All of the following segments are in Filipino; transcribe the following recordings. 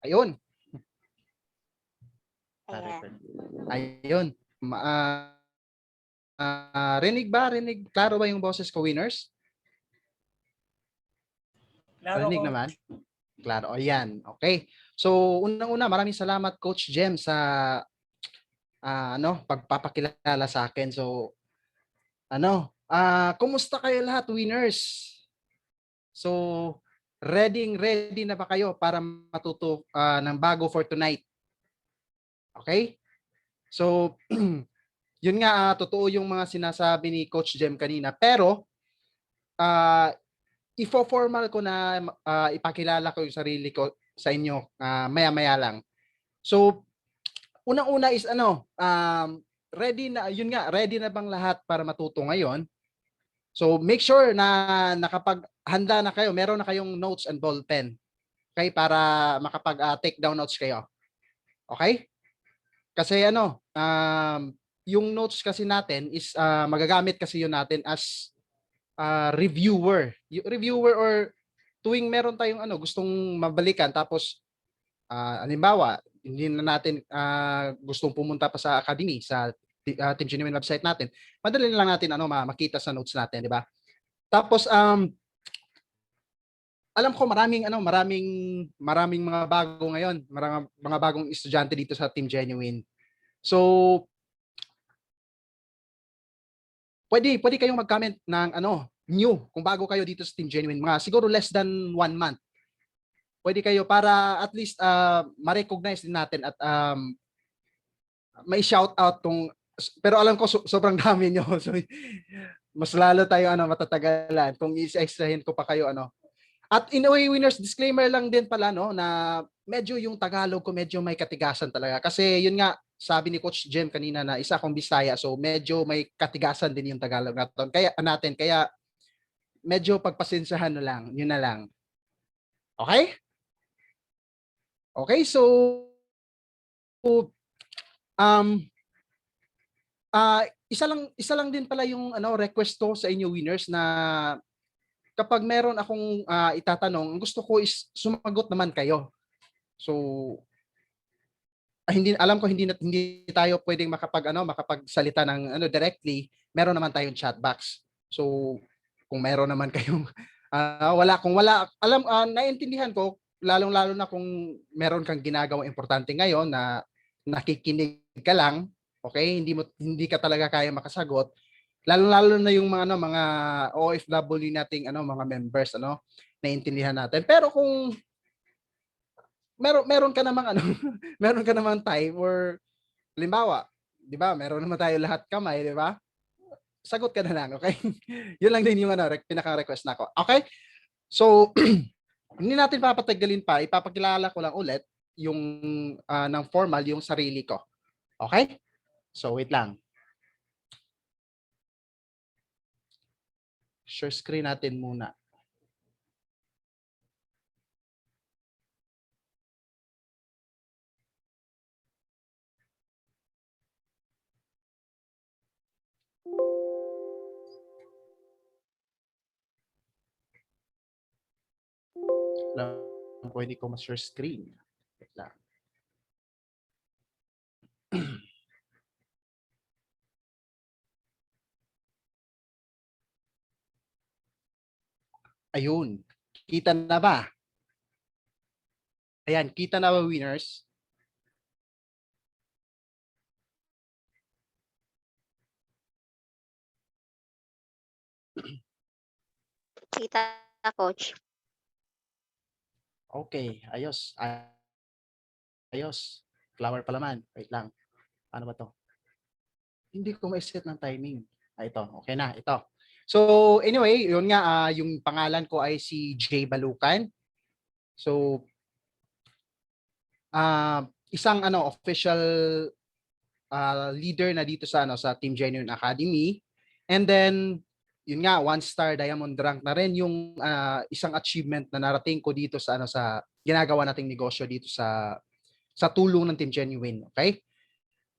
Ayun. Ayan. Ayun. Rinig ba? Rinig? Klaro ba yung boses ko, winners? Klaro, Rinig Coach. naman? Klaro. O yan. Okay. So, unang-una, maraming salamat, Coach Jem, sa pagpapakilala sa akin. So, kumusta kayo lahat, winners? So, ready na ba kayo para matuto ng bago for tonight? Okay? So, yun nga, totoo yung mga sinasabi ni Coach Jem kanina. Pero, ifo-formal ko na ipakilala ko yung sarili ko sa inyo maya-maya lang. So, unang-una is ready na bang lahat para matuto ngayon? So, make sure na nakapaghanda na kayo, meron na kayong notes and ball pen. Okay? Para makapag-take down notes kayo. Okay? Kasi yung notes kasi natin is magagamit kasi yun natin as reviewer. Reviewer or tuwing meron tayong gustong mabalikan tapos halimbawa hindi na natin gustong pumunta pa sa academy sa Team Genuine website natin, madali lang natin makita sa notes natin, di ba? Tapos alam ko maraming mga bago ngayon, mga bagong estudyante dito sa Team Genuine. So pwede kayong mag-comment ng new kung bago kayo dito sa Team Genuine, mga siguro less than 1 month. Pwede kayo para at least ma-recognize din natin at may shout out pero alam ko sobrang dami nyo. So mas lalo tayo matatagalan kung i-extrahin ko pa kayo At in a way, winners, disclaimer lang din pala na medyo yung Tagalog ko medyo may katigasan talaga. Kasi yun nga, sabi ni Coach Jem kanina na isa akong Bisaya, so medyo may katigasan din yung Tagalog natin. Kaya medyo pagpasensyahan na lang, yun na lang. Okay? Okay, so isa lang din pala yung request ko sa inyo, winners, na kapag meron akong itatanong, gusto ko is sumagot naman kayo. So hindi tayo pwedeng makapagsalita ng directly, meron naman tayong chat box. So kung meron naman kayong naiintindihan ko, lalong-lalo na kung meron kang ginagawang importante ngayon na nakikinig ka lang, okay? Hindi ka talaga kaya makasagot. Lalo-lalo na yung mga OFW nating mga members naiintindihan natin. Pero kung meron ka namang meron ka namang time or halimbawa, 'di ba? Meron naman tayo lahat kamay, 'di ba? Sagot ka na lang, okay? Yun lang din yung pinaka-request na ko. Okay? So, hindi natin papatagalin pa, ipapakilala ko lang ulit yung ng formal yung sarili ko. Okay? So, wait lang. Share screen natin muna. Pwede ko ma-share screen. Wait lang. Ayun. Kita na ba? Ayan, kita na ba, winners? Kita, Coach. Okay, ayos. Ayos. Flower pa naman. Wait lang. Ano ba to? Hindi ko ma-set ng timing. Ito. Okay na. Ito. So, anyway, yun nga, yung pangalan ko ay si Jay Balukan. So, isang official leader na dito sa Team Genuine Academy. And then, yun nga, 1-star diamond rank na rin yung isang achievement na narating ko dito sa sa ginagawa nating negosyo dito sa tulong ng Team Genuine, okay?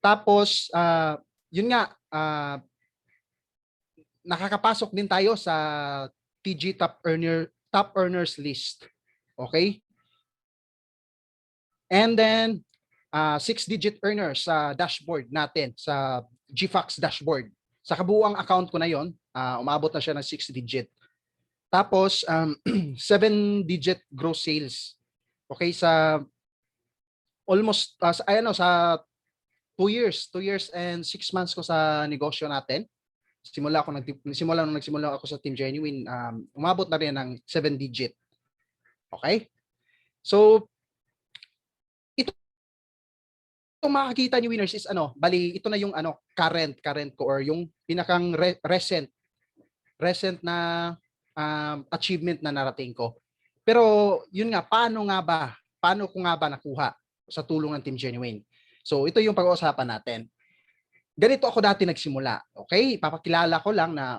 Tapos yun nga, nakakapasok din tayo sa TG top earners list. Okay? And then 6-digit earners sa dashboard natin, sa GFAX dashboard. Sa kabuuang account ko na yon, umabot na siya ng 6-digit. Tapos 7-digit gross sales. Okay, sa almost sa 2 years and 6 months ko sa negosyo natin. Simula nung nagsimula ako sa Team Genuine, umabot na rin ng 7-digit. Okay? So ito makikita niyo winners is bali ito na yung current ko or yung pinakang recent na achievement na narating ko. Pero yun nga, paano ko nga ba nakuha sa tulong ng Team Genuine? So ito yung pag-uusapan natin. Ganito ako dati nagsimula. Okay? Papakilala ko lang na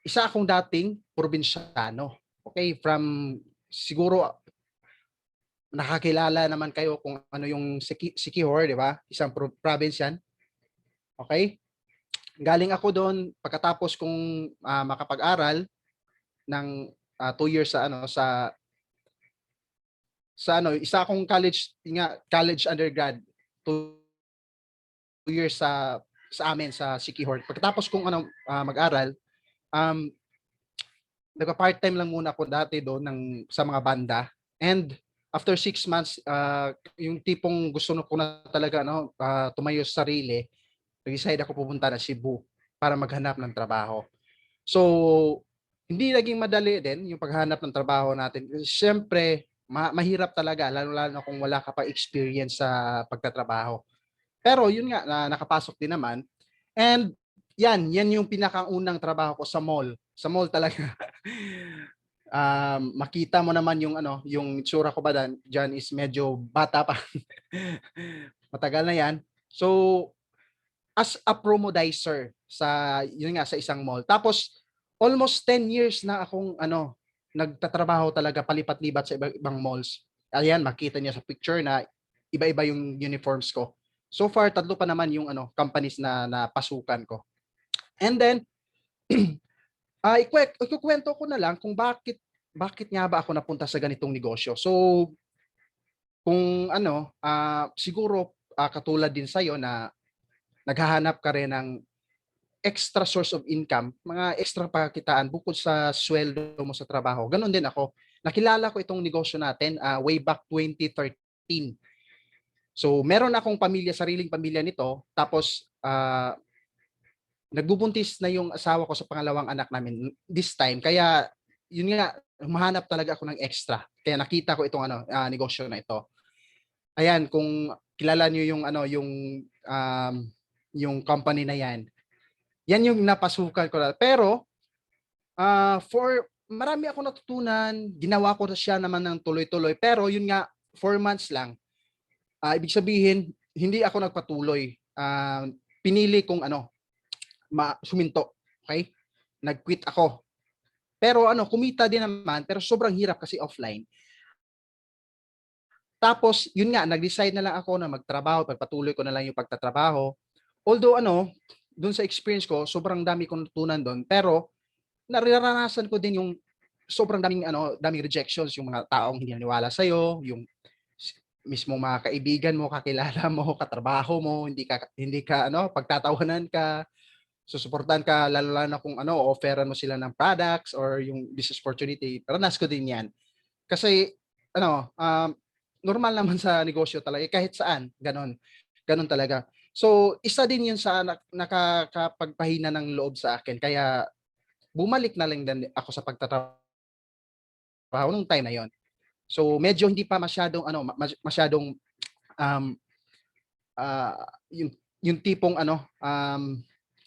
isa akong dating probinsyano. Okay? From siguro nakakilala naman kayo kung ano yung Siquijor, di ba? Isang province yan. Okay? Galing ako doon pagkatapos kong makapag-aral ng 2 years isa akong college undergrad, 2 years sa amin sa Siquijor. Pagkatapos kong mag-aral, nagpa-part-time lang muna ako dati doon sa mga banda. And after 6 months, yung tipong gusto ko na talaga tumayo sa sarili, nag-decide ako pupunta na Cebu para maghanap ng trabaho. So, hindi naging madali din yung paghanap ng trabaho natin. Siyempre, mahirap talaga, lalo-lalo na kung wala ka pa experience sa pagtatrabaho. Pero yun nga, nakapasok din naman. And yan yung pinakaunang trabaho ko sa mall. Sa mall talaga. Makita mo naman yung tsura ko ba dyan is medyo bata pa. Matagal na yan. So, as a promodizer sa isang mall. Tapos, almost 10 years na akong nagtatrabaho talaga palipat-lipat sa ibang malls. Ayan, makita niya sa picture na iba-iba yung uniforms ko. So far, 3 pa naman yung companies na napasukan ko. And then, ikukwento ko na lang kung bakit nga ba ako napunta sa ganitong negosyo. So, kung siguro katulad din sa'yo na naghahanap ka rin ng extra source of income, mga extra pagkitaan bukod sa sweldo mo sa trabaho. Ganon din ako. Nakilala ko itong negosyo natin way back 2013. So, meron akong sariling pamilya nito. Tapos, nagbubuntis na yung asawa ko sa pangalawang anak namin this time. Kaya, yun nga, humahanap talaga ako ng extra. Kaya nakita ko itong negosyo na ito. Ayan, kung kilala niyo yung company na yan. Yan yung napasukan ko na. Pero, marami ako natutunan. Ginawa ko siya naman ng tuloy-tuloy. Pero yun nga, 4 months lang. Ibig sabihin, hindi ako nagpatuloy. Pinili kong suminto. Okay? Nag-quit ako. Pero kumita din naman, pero sobrang hirap kasi offline. Tapos, yun nga, nag-decide na lang ako na magtrabaho, pagpatuloy ko na lang yung pagtatrabaho. Although doon sa experience ko, sobrang dami kong natutunan doon, pero nararanasan ko din yung sobrang daming rejections, yung mga taong hindi naniwala sa iyo, yung mismo mga kaibigan mo, kakilala mo, katrabaho mo, hindi ka pagtatawanan ka, susuportahan ka, lalo na kung offeran mo sila ng products or yung business opportunity. Ranas ko din 'yan. Kasi normal naman sa negosyo talaga kahit saan, ganon talaga. So, isa din 'yun sa nakakapagpahina ng loob sa akin. Kaya bumalik na lang din ako sa pagtatrabaho nung time na 'yon. So, medyo hindi pa masyadong masyadong yung tipong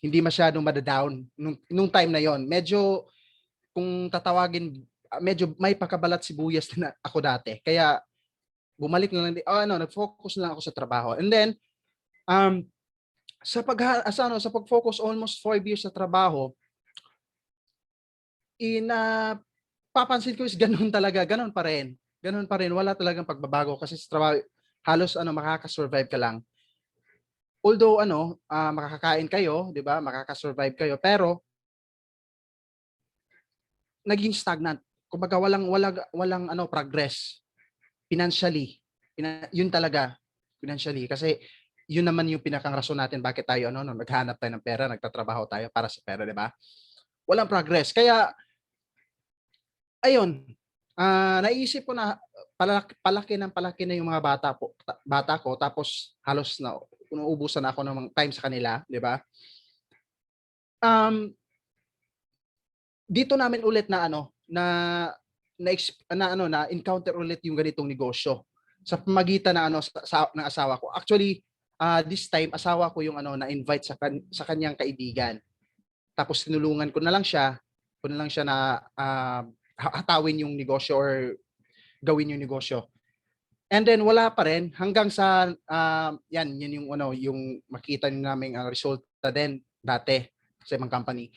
hindi masyadong madadown nung time na 'yon. Medyo kung tatawagin, medyo may pagkabalat sibuyas na ako dati. Kaya bumalik na lang nag-focus na lang ako sa trabaho. And then sa pag-focus almost 4 years sa trabaho, papansin ko is ganun pa rin. Ganun pa rin, wala talagang pagbabago kasi sa trabaho halos makaka-survive ka lang. Although makakakain kayo, 'di ba? Makaka-survive kayo, pero naging stagnant. Kumbaga walang progress financially. Yun talaga, financially. Kasi yun naman yung pinakang rason natin bakit tayo naghanap tayo ng pera, nagtatrabaho tayo para sa pera, di ba? Walang progress. Kaya ayun, naisip ko na palaki na yung mga bata ko tapos halos na inuubusan na ako ng mga time sa kanila, di ba? Dito namin ulit na na encounter ulit yung ganitong negosyo sa pamagitan ng ng asawa ko. Actually, this time asawa ko yung na invite sa kanyang kaibigan. Tapos tinulungan ko na lang siya na hatawin yung negosyo or gawin yung negosyo. And then wala pa rin hanggang sa yan yung yung makita niyo namin ang resulta din dati sa ibang company.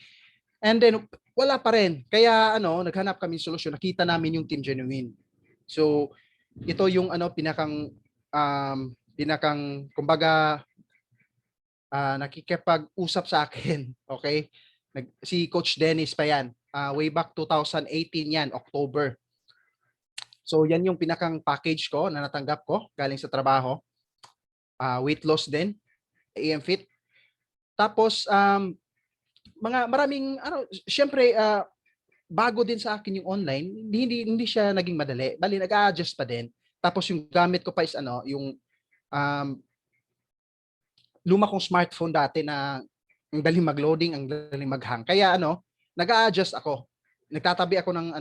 And then wala pa rin. Kaya naghanap kami ng solusyon. Nakita namin yung Team Genuine. So ito yung pinakang kumbaga nakikipag-usap sa akin, okay? Si Coach Dennis pa yan. Way back 2018 yan, October. So yan yung pinakang package ko na natanggap ko galing sa trabaho. Weight loss din, AM Fit. Tapos maraming syempre bago din sa akin yung online, hindi siya naging madali. Bali nag-a-adjust pa din. Tapos yung gamit ko pa is yung luma kong smartphone dati na ang daling mag-loading, ang daling mag-hang. Kaya nag-a-adjust ako. Nagtatabi ako ng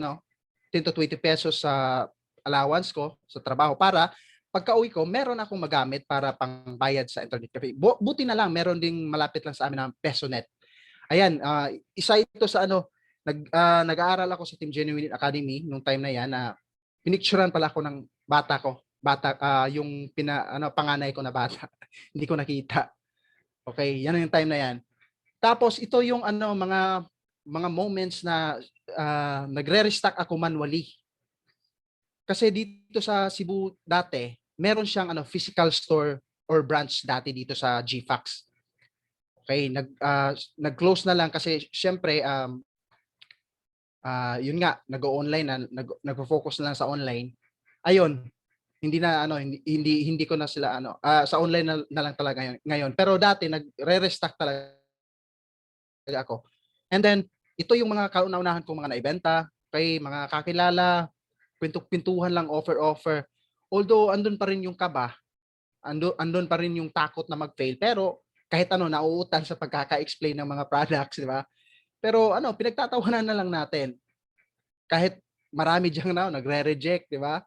10 to 20 pesos sa allowance ko sa trabaho para pagka-uwi ko, meron akong magamit para pangbayad sa internet cafe. Buti na lang, meron ding malapit lang sa amin ng PesoNet. Ayan, isa ito sa nag-aaral ako sa Team Genuine Academy nung time na yan na pinicturean pala ako ng bata ko. Yung panganay ko na bata. Hindi ko nakita. Okay, yan yung time na yan. Tapos ito yung mga moments na nagre-restock ako manually. Kasi dito sa Cebu dati, meron siyang physical store or branch dati dito sa GFAX. Okay, nag-close na lang kasi syempre yun nga, nag-o-online na nagfo-focus na lang sa online. Ayun, hindi ko na sila sa online na lang talaga ngayon. Pero dati nagre-restock talaga ako. And then ito yung mga kauna-unahan kong mga naibenta, kay mga kakilala, pintuhan lang, offer. Although andun pa rin yung kaba, andun pa rin yung takot na mag-fail, pero kahit nauutal sa pagkaka-explain ng mga products, di ba? Pero pinagtatawanan na lang natin. Kahit marami diyang nagre-reject, di ba?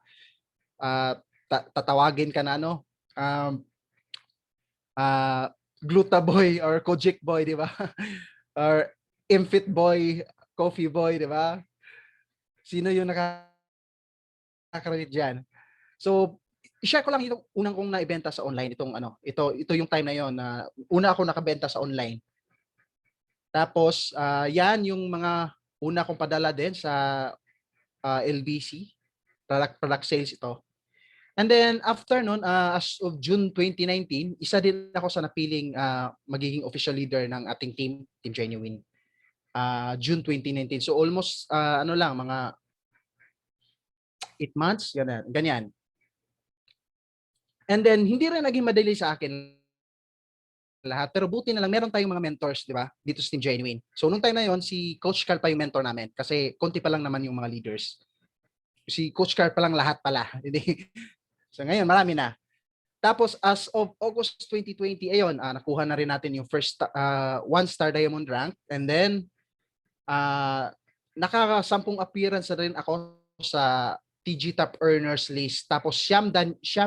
Tatawagin ka na Gluta Boy or Kojik Boy, di ba? Or Imfit Boy, Coffee Boy, di ba? Sino yung nakakarinig dyan? So, i-share ko lang yung unang kong naibenta sa online ito yung time na yon na una ako nakabenta sa online. Tapos yan yung mga una kong padala din sa LBC, product sales ito. And then after nun, as of June 2019, isa din ako sa napiling magiging official leader ng ating Team Genuine. June 2019. So almost mga 8 months, ganyan. And then hindi rin naging madali sa akin lahat, pero buti na lang meron tayong mga mentors, di ba? Dito sa Team Genuine. So nung time na yon, si Coach Carl pa yung mentor namin kasi konti pa lang naman yung mga leaders. Si Coach Carl pa lang lahat pala. So ngayon marami na. Tapos as of August 2020, ayun, nakuha na rin natin yung first 1-star diamond rank, and then naka-10 appearance na rin ako sa TG Top Earners list. Tapos siyam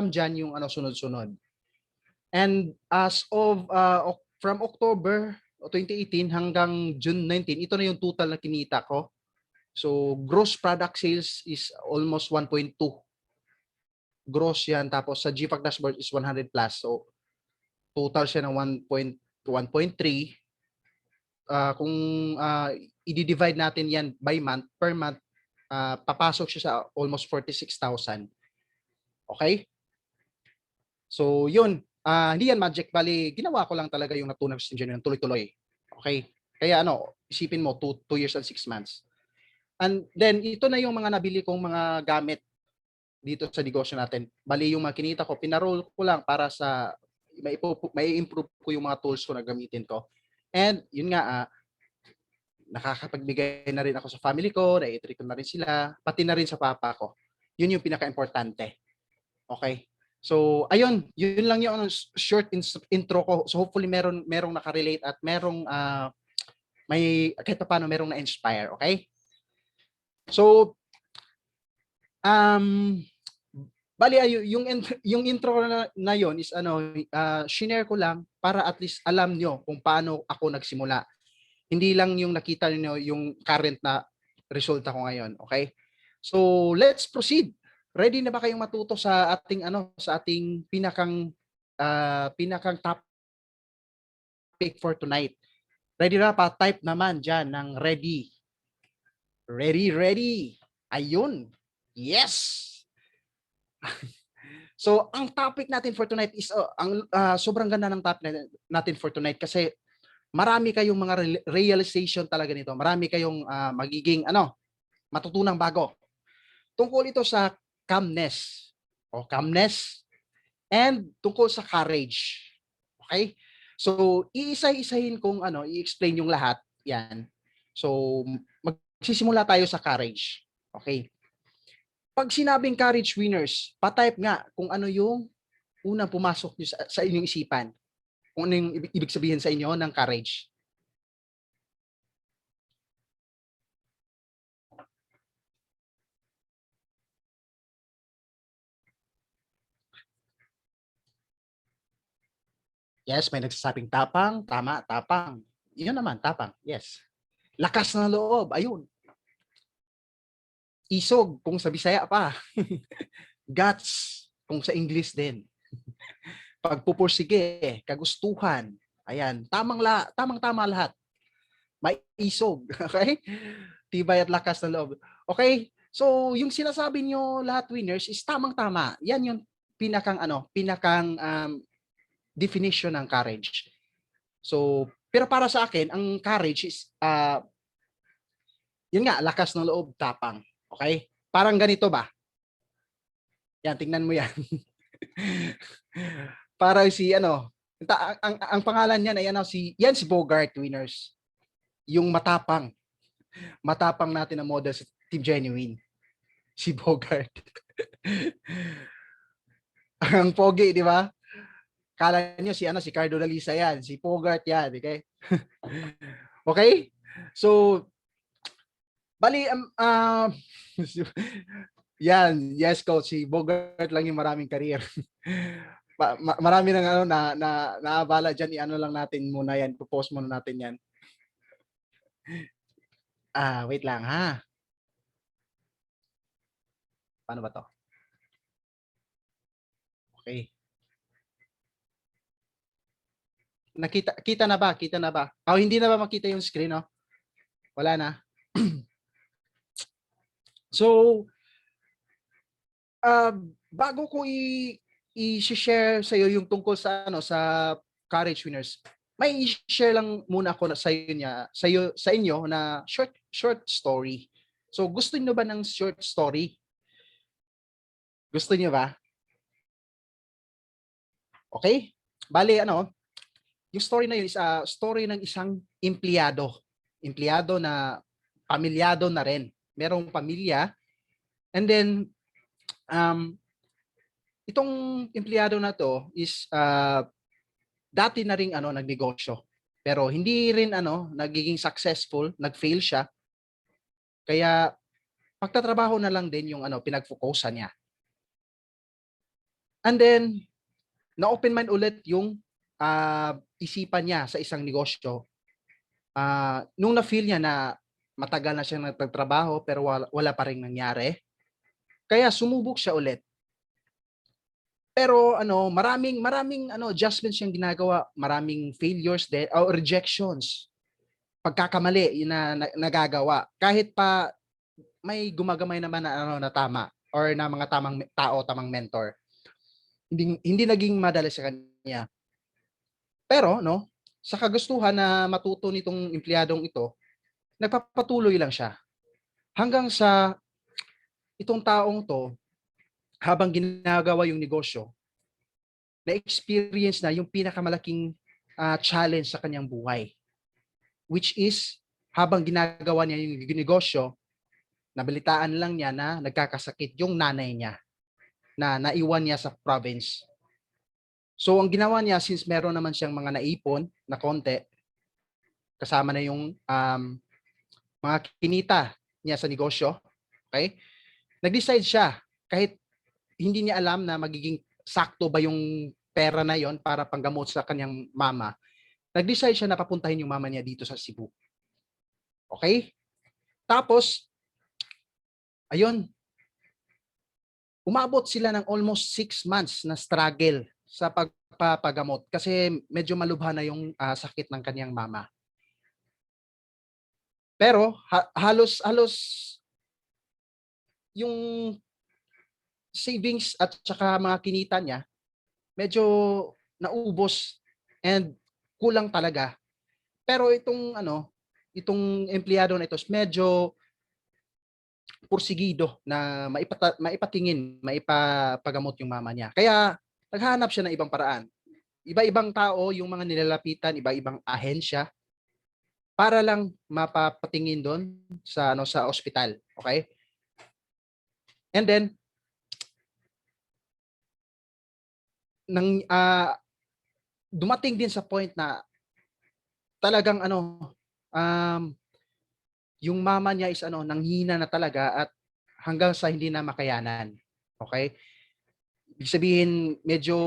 dyan yung sunod-sunod. And as of from October 2018 hanggang June 19, ito na yung total na kinita ko. So gross product sales is almost 1.2. Gross yan. Tapos sa GFAC dashboard is 100 plus. So total siya ng 1.3. Kung i-divide natin yan by month, per month, papasok siya sa almost 46,000. Okay? So yun, hindi yan magic, bali ginawa ko lang talaga yung natunan sa engineering tuloy-tuloy. Okay? Kaya isipin mo 2 years and 6 months. And then ito na yung mga nabili kong mga gamit dito sa negosyo natin. Bali yung mga kinita ko, pinaroll ko lang para sa may improve ko yung mga tools ko na gamitin ko. And yun nga, nakakapagbigay na rin ako sa family ko, na-treat ko na rin sila, pati na rin sa papa ko. Yun yung pinaka-importante. Okay? So, ayun, yun lang yung short intro ko. So, hopefully merong nakarelate at merong may kahit pa paano merong na-inspire, okay? So, bali yung intro na yon is shinare ko lang para at least alam nyo kung paano ako nagsimula. Hindi lang yung nakita niyo yung current na resulta ko ngayon, okay? So, let's proceed. Ready na ba kayong matuto sa ating pinakang topic for tonight? Ready na pa? Type naman diyan ng ready. Ready. Ayun. Yes. So, ang topic natin for tonight is sobrang ganda ng topic natin for tonight kasi marami kayong mga realization talaga nito. Marami kayong magiging matutunang bago. Tungkol ito sa calmness and tungkol sa courage. Okay? So, iisa-isahin kong i-explain yung lahat. Yan. So, magsisimula tayo sa courage. Okay? Pag sinabing courage winners, pa-type nga kung ano yung unang pumasok nyo sa inyong isipan. Kung ano yung ibig sabihin sa inyo ng courage. Yes, may nagsasabing tapang, tama, tapang. Yun naman, tapang, yes. Lakas ng loob, ayun. Isog, kung sa Bisaya pa. Guts, kung sa English din. Pagpupursige, kagustuhan. Ayan, tamang-tama lahat. May isog, okay? Tibay at lakas ng loob. Okay? So, yung sinasabi nyo lahat winners is tamang-tama. Yan yung pinakang definition ng courage. So, pero para sa akin, ang courage is yun nga, lakas ng loob, tapang. Okay? Parang ganito ba? Yan, tingnan mo yan. Para ang pangalan niyan ay si Bogart winners. Yung matapang natin na model sa Team Genuine. Si Bogart. Ang pogi, di ba? Kala niyo si Cardo Dalisa yan, si Bogart yan, okay? Okay? So, bali yan, yes coach, si Bogart lang yung maraming career. Marami nang naabala diyan, lang natin muna yan, post muna natin yan. Wait lang ha. Paano ba to? Okay. Kita na ba? Hindi na ba makita yung screen, no? Wala na. So, bago ko i-share sa iyo yung tungkol sa courage winners, may i-share lang muna ako sa inyo na short story. So, gusto niyo ba ng short story? Gusto niyo ba? Okay? Bale, yung story na yun is story ng isang empleyado. Empleyado na pamilyado na rin. Merong pamilya. And then, itong empleyado na to is dati na ring nagnegosyo. Pero hindi rin nagiging successful, nag-fail siya. Kaya pagtatrabaho na lang din yung pinag-focusan niya. And then na-open mind ulit yung isipan niya sa isang negosyo. Nung na-feel niya na matagal na siyang nagtatrabaho pero wala pa ring nangyari. Kaya sumubok siya ulit. Pero maraming adjustments siyang ginagawa, maraming failures din o rejections. Pagkakamali na nagagawa. Kahit pa may gumagamay naman na tama or na mga tamang tao, tamang mentor. Hindi naging madali sa kanya. Pero sa kagustuhan na matuto nitong empleyadong ito, nagpapatuloy lang siya. Hanggang sa itong taong to habang ginagawa yung negosyo, na-experience na yung pinakamalaking challenge sa kanyang buhay. Which is, habang ginagawa niya yung negosyo, nabalitaan lang niya na nagkakasakit yung nanay niya na naiwan niya sa province. So ang ginawa niya, since meron naman siyang mga naipon na konti, kasama na yung mga kinita niya sa negosyo, okay? Nag-decide siya, kahit hindi niya alam na magiging sakto ba yung pera na yon para panggamot sa kanyang mama, nag-decide siya na papuntahin yung mama niya dito sa Cebu. Okay? Tapos, ayun, umabot sila ng almost 6 months na struggle sa pagpapagamot kasi medyo malubha na yung sakit ng kanyang mama. Pero halos yung savings at saka mga kinita niya medyo naubos and kulang talaga. Pero itong empleyado na ito medyo porsigido na maipapagamot yung mama niya. Kaya naghahanap siya ng ibang paraan. Iba-ibang tao yung mga nilalapitan, iba-ibang ahensya para lang mapapatingin doon sa ospital, okay? And then dumating din sa point na talagang um, yung mama niya is nanghina na talaga at hanggang sa hindi na makayanan. Okay? Ibig sabihin medyo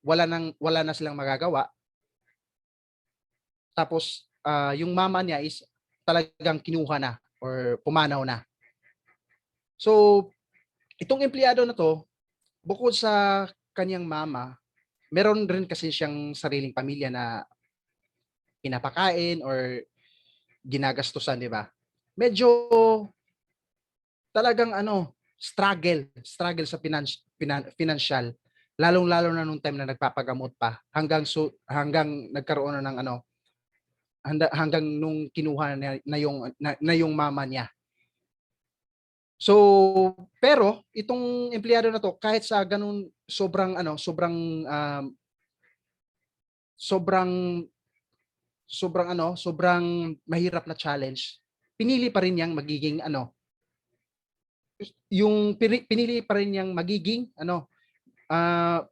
wala na silang magagawa. Tapos yung mama niya is talagang kinuha na or pumanaw na. So itong empleyado na to, bukod sa kanyang mama, meron rin kasi siyang sariling pamilya na pinapakain or ginagastusan, di ba? Medyo talagang struggle sa financial, lalong-lalo na nung time na nagpapagamot pa hanggang nagkaroon na ng hanggang nung kinuha na yung mama niya. So, pero itong empleyado na to, kahit sa ganun sobrang mahirap na challenge, pinili pa rin niyang magiging pinili pa rin niyang magiging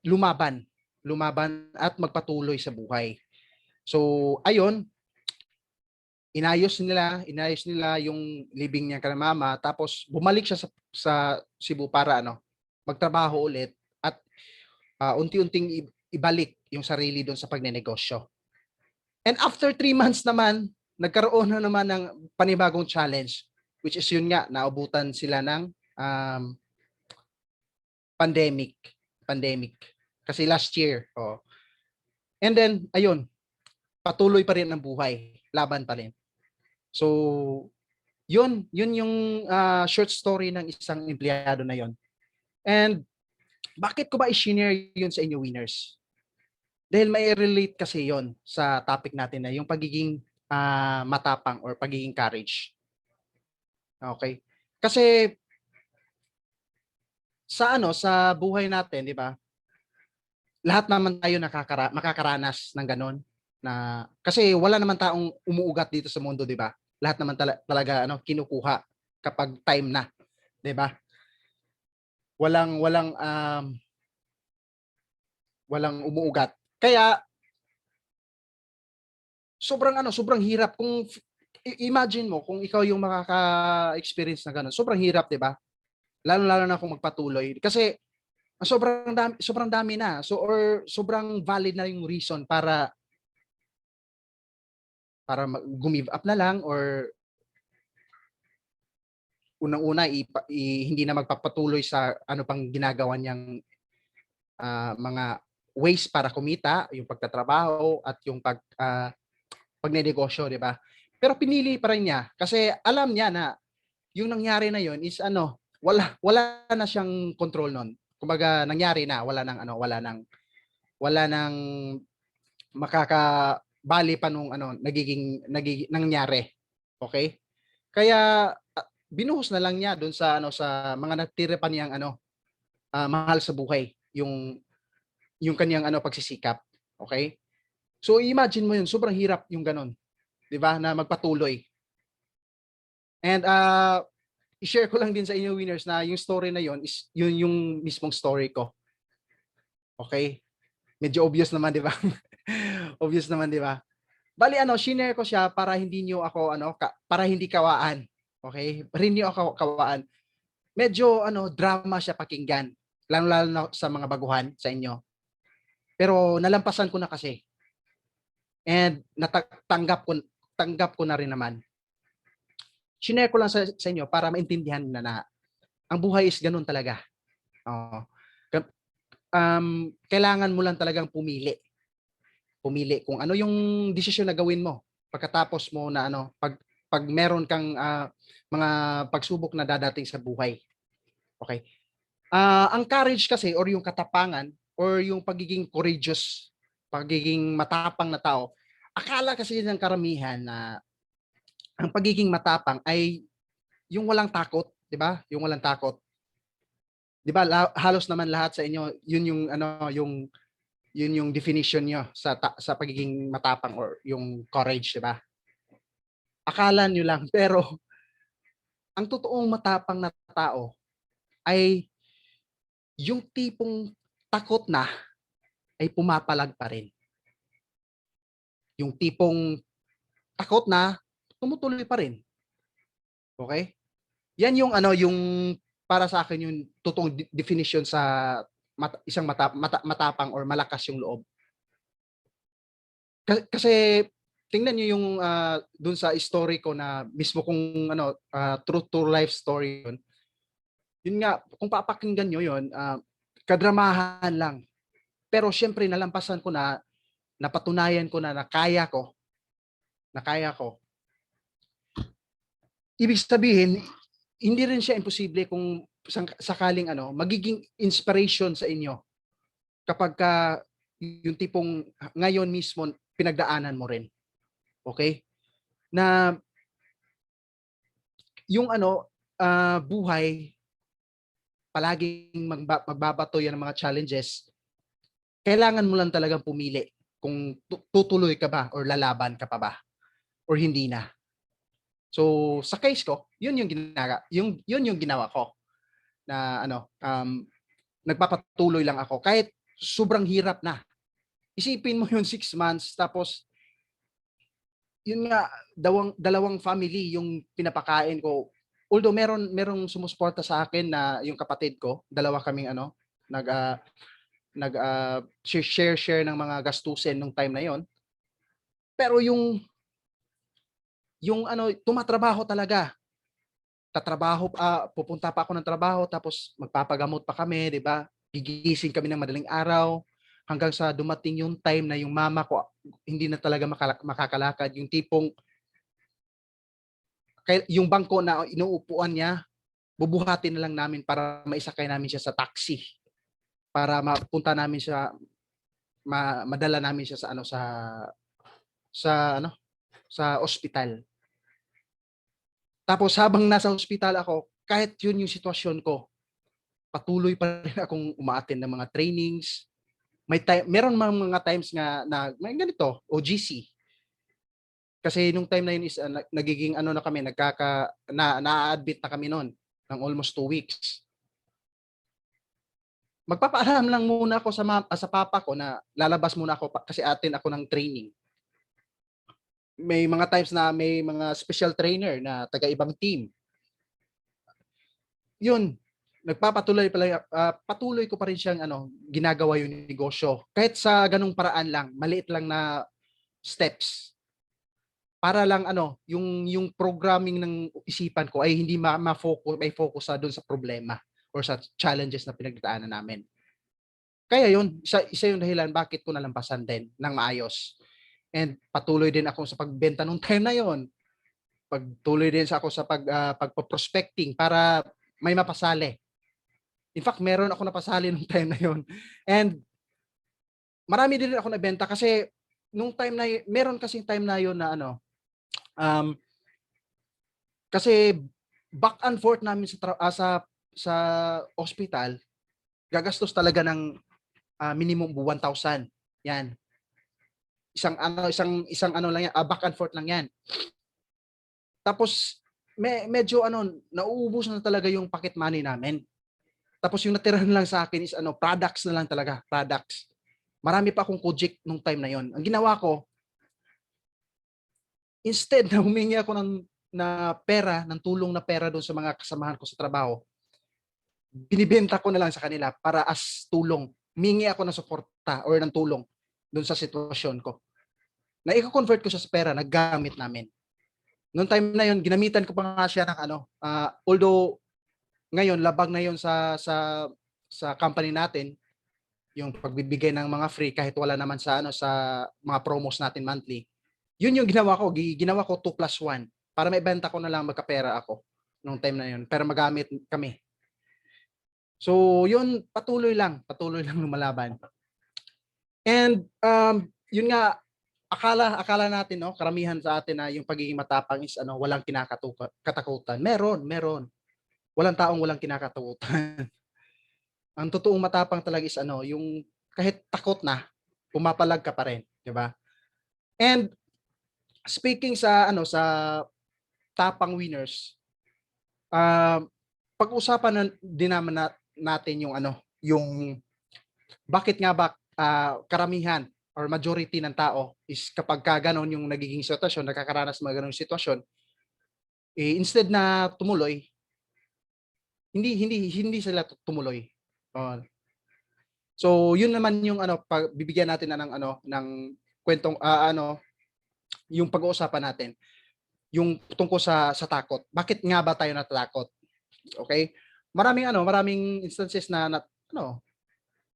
lumaban at magpatuloy sa buhay. So, ayun, inayos nila yung living niya kay mama, tapos bumalik siya sa Cebu para magtrabaho ulit at unti-unting ibalik yung sarili doon sa pagnenegosyo. And after 3 months naman, nagkaroon na naman ng panibagong challenge, which is yun nga, naubutan sila ng pandemic. Kasi last year. Oh. And then, ayun, patuloy pa rin ang buhay. Laban pa rin. So, yun yung short story ng isang empleyado na yun. And bakit ko ba i-share yun sa inyo, winners? Dahil may relate kasi yon sa topic natin na yung pagiging matapang or pagiging courage. Okay? Kasi sa buhay natin, di ba? Lahat naman tayo makakaranas ng ganon na kasi wala naman taong umuugat dito sa mundo, di ba? Lahat naman talaga kinukuha kapag time na, di ba? Walang umuugat. Kaya sobrang hirap kung imagine mo kung ikaw yung makaka-experience na ganun. Sobrang hirap, 'di ba? Lalo na kung magpatuloy kasi sobrang dami na. So or sobrang valid na yung reason para give up na lang or unang-una hindi na magpapatuloy sa ano pang ginagawa niyang mga ways para kumita, yung pagtatrabaho at yung pagnenegosyo, di ba? Pero pinili pa rin niya kasi alam niya na yung nangyari na yon is wala na siyang control nun. Kumbaga nangyari na, wala nang makakabali pa nung nagiging nangyari. Okay? Kaya binuhos na lang niya doon sa sa mga nagtira pa niyang mahal sa buhay yung kanyang pagsisikap. Okay? So imagine mo yun, sobrang hirap yung ganon, 'di ba? Na magpatuloy. And i-share ko lang din sa inyo winners na yung story na yun is yun yung mismong story ko. Okay? Medyo obvious naman, 'di ba? Obvious naman, 'di ba? Bali shinare ko siya para hindi niyo ako para hindi kawaan. Okay? Para hindi ako kawaan. Medyo drama siya pakinggan. Lalo na sa mga baguhan sa inyo. Pero nalampasan ko na kasi. And tanggap ko na rin naman. Shinare ko lang sa inyo para maintindihan na ang buhay is ganun talaga. Kailangan mo lang talagang pumili. Pumili kung ano yung desisyon na gawin mo pagkatapos mo na pag meron kang mga pagsubok na dadating sa buhay. Okay? Ang courage kasi or yung katapangan or yung pagiging courageous, pagiging matapang na tao, akala kasi ng karamihan na ang pagiging matapang ay yung walang takot, 'di ba? Yung walang takot. 'Di ba? Halos naman lahat sa inyo, yun yung definition niyo sa pagiging matapang or yung courage, 'di ba? Akala niyo lang pero ang totoong matapang na tao ay yung tipong takot na ay pumapalag pa rin. Yung tipong takot na tumutuloy pa rin. Okay? Yan yung para sa akin yung totoong definition sa isang matapang or malakas yung loob. Kasi tingnan niyo yung dun sa story ko na mismo kung true to life story yun. Yun nga, kung papakinggan niyo yun, kadramahan lang. Pero syempre nalampasan ko na, napatunayan ko na kaya ko. Ibig sabihin, hindi rin siya imposible kung sakaling magiging inspiration sa inyo kapag yung tipong ngayon mismo pinagdaanan mo rin. Okay? Na yung buhay palaging magbabato yan ng mga challenges. Kailangan mo lang talagang pumili kung tutuloy ka ba or lalaban ka pa ba or hindi na. So sa case ko, yun yung ginawa ko na nagpapatuloy lang ako kahit sobrang hirap na. Isipin mo yun 6 months tapos yun nga dalawang family yung pinapakain ko. Although merong sumusuporta sa akin na yung kapatid ko, dalawa kaming share ng mga gastusin nung time na yon. Pero yung tumatrabaho talaga. Tatrabaho, pupunta pa ako ng trabaho tapos magpapagamot pa kami, 'di ba? Gigising kami ng madaling araw hanggang sa dumating yung time na yung mama ko hindi na talaga makakalakad, yung tipong yung bangko na inuupuan niya, bubuhatin na lang namin para maisakay namin siya sa taxi para mapunta namin siya, madala namin siya sa ospital. Tapos habang nasa ospital ako, kahit yun yung sitwasyon ko, patuloy pa rin akong umaattend ng mga trainings. Meron mga times nga na may ganito, OGC. Kasi nung time na yun is nagiging na kami, na-admit na kami noon ng almost 2 weeks. Magpapaalam lang muna ako sa papa ko na lalabas muna ako kasi attend ako ng training. May mga times na may mga special trainer na taga-ibang team. Yun, patuloy ko pa rin siyang ginagawa yung negosyo. Kahit sa ganung paraan lang, maliit lang na steps. Para lang yung programming ng isipan ko ay hindi may focus doon sa problema or sa challenges na pinagdadaanan namin. Kaya yun, isa yung dahilan bakit ko nalampasan din ng maayos. And patuloy din ako sa pagbenta nung time na yon. Pagtuloy din ako sa pagpo-prospecting para may mapasali. In fact, meron ako napasali nung time na yon. And marami din ako nabenta kasi nung time na meron kasing time na yon na kasi back and forth namin sa hospital, gagastos talaga ng minimum 1,000. Yan. Isang ano lang yan, back and forth lang yan. Tapos medyo nauubos na talaga yung pocket money namin. Tapos yung natira lang sa akin is products na lang talaga, products. Marami pa akong Kojic nung time na yon. Ang ginawa ko, instead na humingi ako ng tulong na pera doon sa mga kasamahan ko sa trabaho, binibenta ko na lang sa kanila para as tulong. Humingi ako ng suporta or ng tulong doon sa sitwasyon ko. Na i-convert ko siya sa pera, naggamit namin. Noong time na yon, ginamitan ko pa nga siya ng although ngayon labag na yon sa company natin, yung pagbibigay ng mga free kahit wala naman sa sa mga promos natin monthly. Yun yung ginawa ko, 2+1 para may benta ko na lang magkapera ako nung time na yun, pero magamit kami. So, yun patuloy lang lumalaban. And yun nga, akala natin, no, karamihan sa atin na yung pagiging matapang is walang katakutan. Meron. Walang taong walang kinakatakutan. Ang totoong matapang talaga is yung kahit takot na, pumapalag ka pa rin, 'di ba? And speaking sa sa tapang winners, pag-usapan din naman natin yung yung bakit nga ba karamihan or majority ng tao is kapag ganon yung nagiging sitwasyon, nakakaranas ng mga ganong sitwasyon, instead na tumuloy, hindi sila tumuloy. So, yun naman yung bibigyan natin na ng kwentong yung pag-uusapan natin. Yung tungkol sa takot. Bakit nga ba tayo natatakot? Okay? Maraming instances na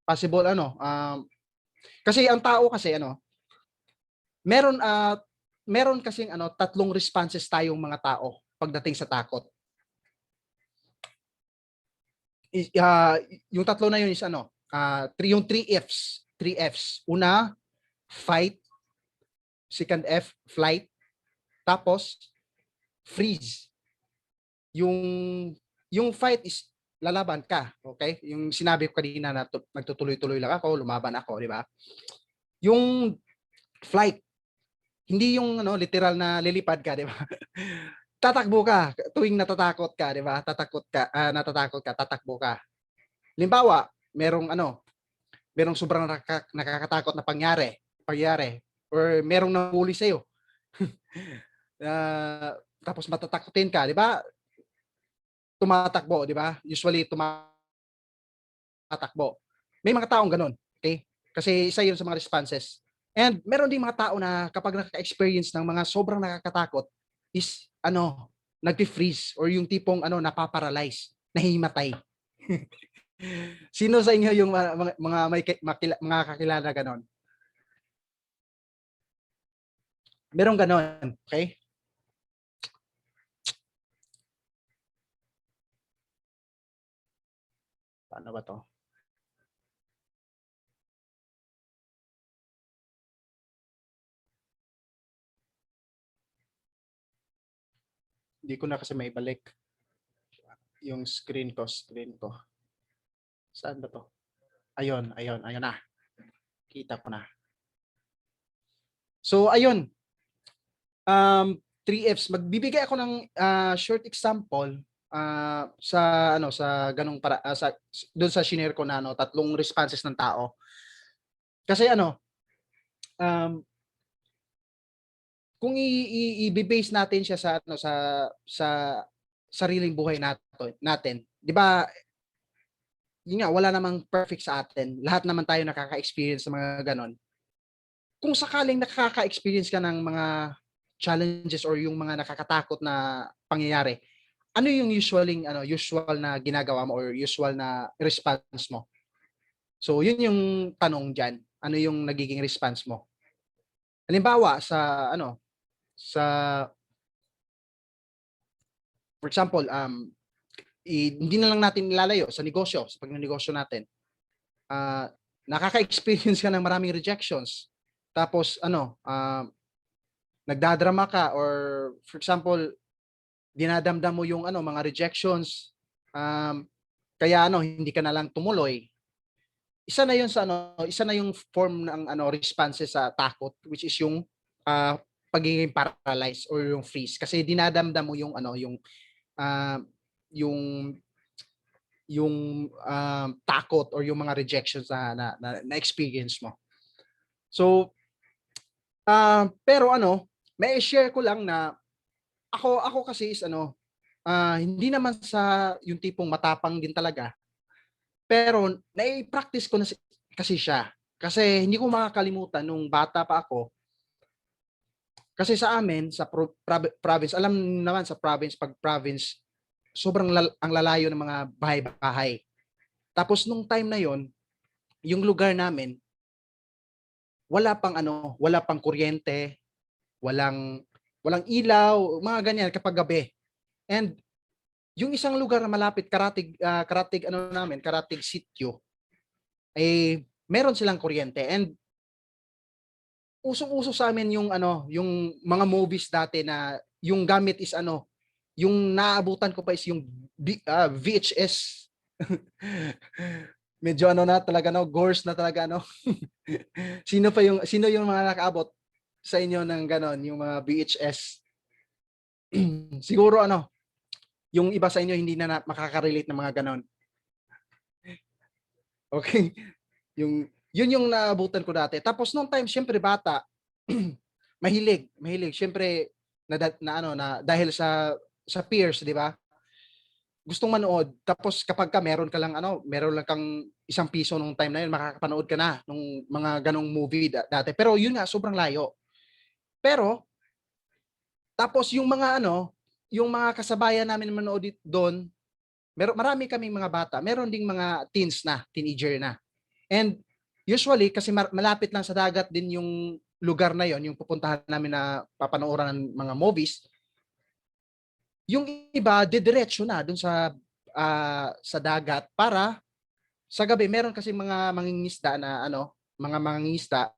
possible kasi ang tao kasi meron kasing tatlong responses tayong mga tao pagdating sa takot. Yung tatlo na yun is yung 3 Fs. Una, fight. Second F, flight. Tapos, freeze. Yung fight is lalaban ka, okay? Yung sinabi ko kanina na nagtutuloy-tuloy lang ako, lumaban ako, di ba? Yung flight, hindi yung literal na lilipad ka, di ba? Tatakbo ka tuwing natatakot ka, di ba? Natatakot ka, tatakbo ka. Halimbawa, merong sobrang nakakatakot na pangyari or merong nahuli sa'yo. Tapos matatakotin ka, di ba? Tumatakbo, di ba? Usually tumatakbo. May mga taong ganun, okay? Kasi isa yun sa mga responses. And meron din mga tao na kapag nakaka-experience ng mga sobrang nakakatakot is nagpi-freeze or yung tipong napaparalyze, nahimatay. Sino sa inyo yung mga kakilala ganon? Merong ganon, okay? Paano ba to? Hindi ko na kasi maibalik yung screen ko. Saan ba to? Ayun na. Kita ko na. So, ayun. 3 Fs. Magbibigay ako ng short example sa ganung doon sa shinare ko na tatlong responses ng tao. Kasi kung i-base natin siya sa sariling buhay natin, 'di ba? Yun nga, wala namang perfect sa atin. Lahat naman tayo nakaka-experience sa mga ganon. Kung sakaling nakaka-experience ka ng mga challenges or yung mga nakakatakot na pangyayari, ano yung usual na ginagawa mo or usual na response mo? So, yun yung tanong diyan. Ano yung nagiging response mo? Halimbawa for example, hindi na lang natin ilalayo sa negosyo, sa pagnenegosyo natin. Nakaka-experience ka ng maraming rejections. Tapos nagdadrama ka or for example, dinadamdam mo yung mga rejections. Kaya hindi ka na lang tumuloy. isa na 'yun sa ano, isa na yung form ng ano responses sa takot, which is yung pagiging paralyzed or yung freeze kasi dinadamdam mo yung ano, ah, yung takot or yung mga rejections na experience mo. So, pero ano, mai-share ko lang na ako kasi is ano, hindi naman sa yung tipong matapang din talaga, pero nai-practice ko na kasi siya. Kasi hindi ko makakalimutan nung bata pa ako, kasi sa amin sa province, alam naman sa province, 'pag province sobrang ang lalayo ng mga bahay-bahay. Tapos nung time na yon, yung lugar namin wala pang kuryente, walang walang ilaw, mga ganyan kapag gabi. And yung isang lugar na malapit karatig ano namin, karatig sitio, eh meron silang kuryente. And usong-uso sa amin yung ano, yung mga movies dati na yung gamit is ano, yung naabutan ko pa is yung VHS. Medyo ano na talaga no, gores na talaga no. Sino yung mga nakaabot sa inyo ng ganon, yung mga VHS? Siguro ano, yung iba sa inyo hindi na makaka-relate ng mga ganon. Okay? Yun yung naabutan ko dati. Tapos nung time, syempre bata, mahilig. Syempre na dahil sa peers, di ba? Gustong manood. Tapos kapag meron ka lang ano, meron lang kang ₱1 nung time na yun, makakapanood ka na nung mga ganong movie dati. Pero yun nga, sobrang layo. Pero tapos yung mga ano, yung mga kasabayan namin manood doon, marami kaming mga bata. Meron ding mga teenager na. And usually kasi malapit lang sa dagat din yung lugar na yon, yung pupuntahan namin na papanooran ng mga movies. Yung iba didiretso na dun sa dagat para sa gabi meron kasi mga mangingisda na ano, mga mangingisda,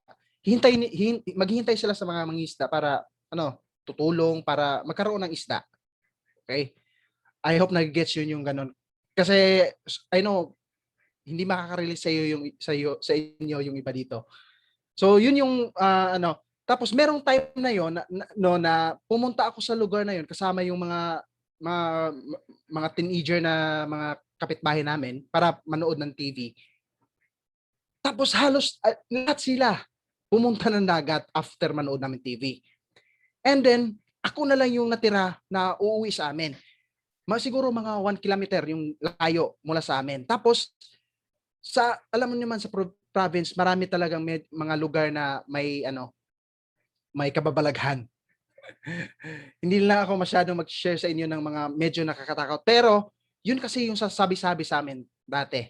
maghihintay sila sa mga mangingisda para ano, tutulong para magkaroon ng isda. Okay? I hope nage-gets yun yung ganun. Kasi I know hindi makaka-relate sa inyo yung iba dito. So yun yung ano, tapos merong time na yon na pumunta ako sa lugar na yon kasama yung mga mga teenager na mga kapitbahay namin para manood ng TV. Tapos halos lahat sila pumunta ng dagat after manood namin TV. And then ako na lang yung natira na uuwi sa amin. Siguro mga 1 kilometer yung layo mula sa amin. Tapos alam mo naman sa province, marami talagang mga lugar na may ano, may kababalaghan. Hindi lang ako masyadong mag-share sa inyo ng mga medyo nakakatakot. Pero yun kasi yung sasabi-sabi sa amin dati.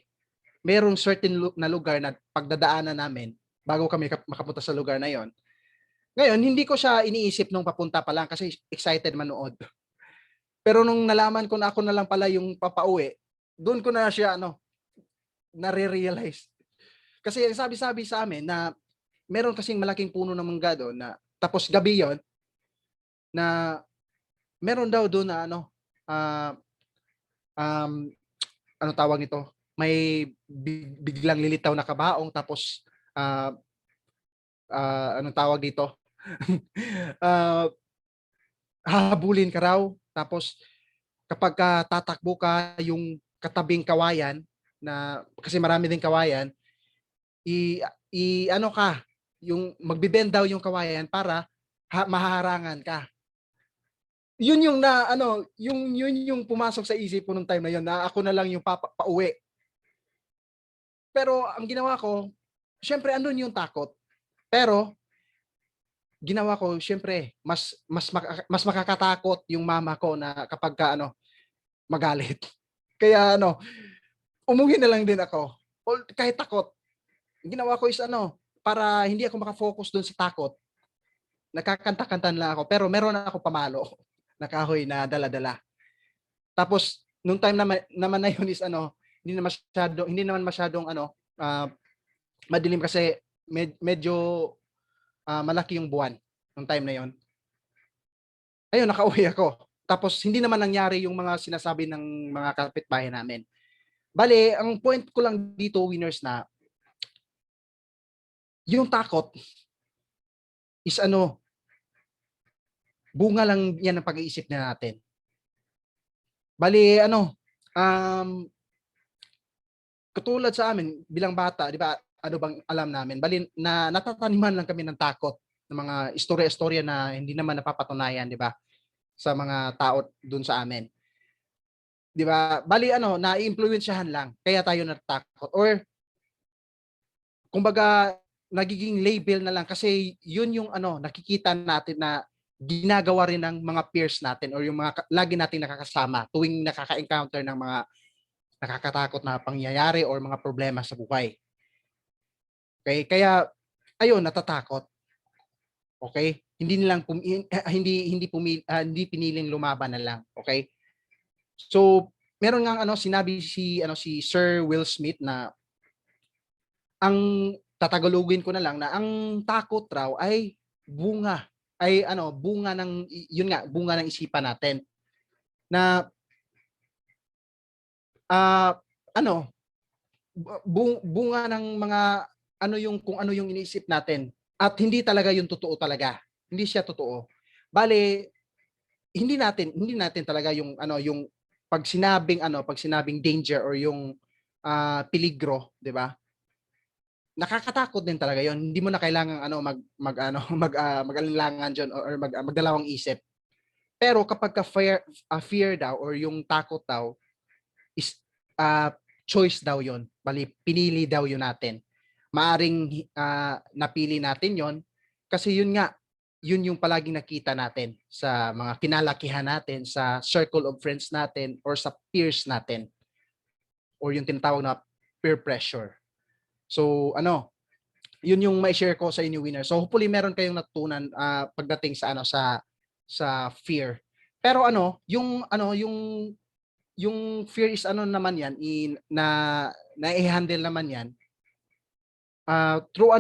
Merong certain na lugar na pagdadaanan namin bago kami makapunta sa lugar na yon. Ngayon, hindi ko siya iniisip nung papunta pa lang kasi excited manood. Pero nung nalaman ko na ako na lang pala yung papauwi, doon ko na siya ano, nare-realize. Kasi ang sabi-sabi sa amin na meron kasing malaking puno ng mangga doon na tapos gabi yon na meron daw doon na ano, uh, um, ano tawag nito, may biglang lilitaw na kabaong tapos anong tawag dito, uh, hahabulin ka raw tapos kapag tatakbo ka yung katabing kawayan na kasi marami ding kawayan, ano ka, yung magbe-bend daw yung kawayan para mahaharangan ka. Yun yung na ano, yun yung pumasok sa isip ko nung time na yun na ako na lang yung pauwi. Pero ang ginawa ko, syempre andun yung takot. Pero ginawa ko syempre mas makakatakot yung mama ko na kapag ano magalit. Kaya ano, umuwi na lang din ako. Kahit takot. Ginawa ko is ano, para hindi ako makafocus doon sa takot. Nakakanta-kanta lang ako pero meron ako pamalo na kahoy na dala-dala. Tapos nung time naman na yun is ano, hindi naman masyadong ano, madilim kasi medyo malaki yung buwan nung time na yon. Ayun, nakauwi ako. Tapos hindi naman nangyari yung mga sinasabi ng mga kapitbahay namin. Bale, ang point ko lang dito, winners, na yung takot is ano, bunga lang yan ng pag-iisip na natin. Bali, ano, katulad sa amin bilang bata, di ba, ano bang alam namin? Bali, natataniman lang kami ng takot ng mga istorya-istorya na hindi naman napapatunayan, di ba, sa mga tao dun sa amin. Di ba? Bali, ano, na-influensyahan lang, kaya tayo natatakot. Or, kumbaga, nagiging label na lang kasi yun yung ano, nakikita natin na ginagawa rin ng mga peers natin or yung mga lagi nating nakakasama tuwing nakaka-encounter ng mga nakakatakot na pangyayari or mga problema sa buhay. Okay? Kaya ayun, natatakot. Okay? Hindi nilang hindi piniling lumaban na lang, okay? So, meron ngang ano sinabi si Sir Will Smith na ang tatagalogin ko na lang na ang takot raw ay bunga ng yun nga, bunga ng isipan natin na uh, ano bunga ng mga kung ano yung iniisip natin at hindi talaga yung totoo talaga. Hindi siya totoo. Bale, hindi natin talaga yung pag sinabing danger or yung peligro, 'di ba? Nakakatakot din talaga 'yon. Hindi mo na kailangang mag-alinlangan diyan or magdalawang isip. Pero kapag fear daw or yung takot daw is choice daw 'yon. Bali pinili daw 'yon natin. Maaring napili natin 'yon kasi yun yung palaging nakita natin sa mga kinalakihan natin, sa circle of friends natin or sa peers natin or yung tinatawag na peer pressure. So yun yung may share ko sa inyo, winner. So hopefully meron kayong natutunan pagdating sa fear. Pero yung fear is naman yan na-handle naman yan through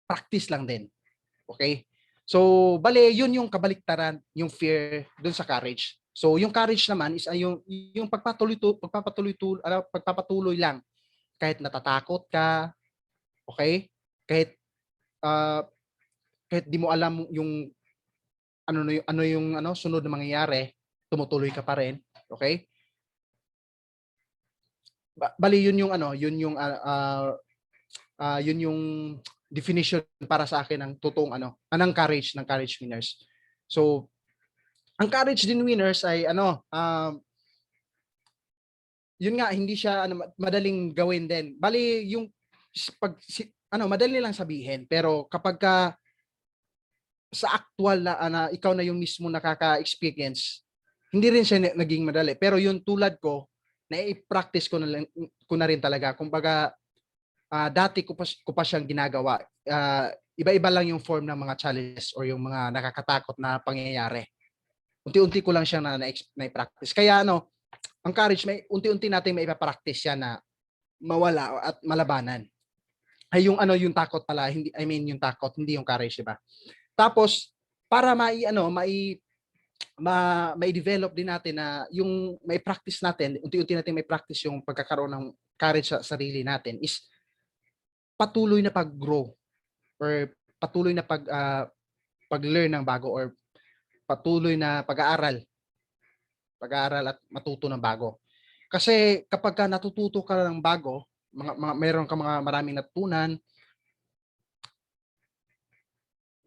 practice lang din. Okay? So, bale, yun yung kabaliktaran, yung fear dun sa courage. So, yung courage naman is yung pagpapatuloy lang. Kahit natatakot ka, okay? Kahit di mo alam yung sunod na mangyayari, tumutuloy ka pa rin, okay? Bali yun yung definition para sa akin ng totoong ng courage winners. So, ang courage din winners ay yun nga, hindi siya madaling gawin din. Bali yung madali lang sabihin, pero kapag sa actual na ikaw na yung mismo nakaka-experience, hindi rin siya naging madali. Pero yung tulad ko, na-practice ko na rin talaga. Kumbaga, dati ko pa siyang ginagawa. Iba-iba lang yung form ng mga challenges or yung mga nakakatakot na pangyayari. Unti-unti ko lang siya na-practice. Kaya ang courage, unti-unti natin may ipapractice siya na mawala at malabanan. Ay yung takot pala, yung takot, hindi yung courage, di ba? Tapos, para mai-develop din natin na yung may practice natin, unti-unti natin may practice yung pagkakaroon ng courage sa sarili natin is patuloy na pag-grow or patuloy na pag-learn ng bago or patuloy na pag-aaral at matuto ng bago. Kasi kapag natututo ka ng bago, mayroon ka maraming natutunan,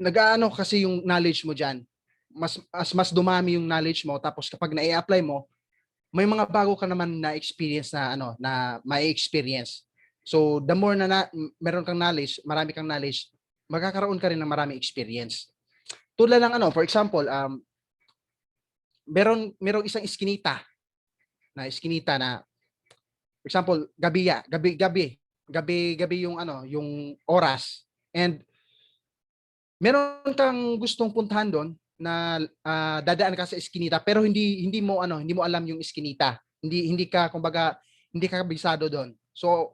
nag-aano kasi yung knowledge mo diyan. Mas dumami yung knowledge mo, tapos kapag na-i-apply mo, may mga bago ka naman na experience na may experience. So the more na meron kang knowledge, marami kang knowledge, magkakaroon ka rin ng maraming experience. Tulad ng for example, merong isang iskinita na for example, gabi yung oras, and meron kang gustong puntahan doon na dadaan ka sa iskinita pero hindi mo alam yung iskinita. Hindi ka kabisado doon. So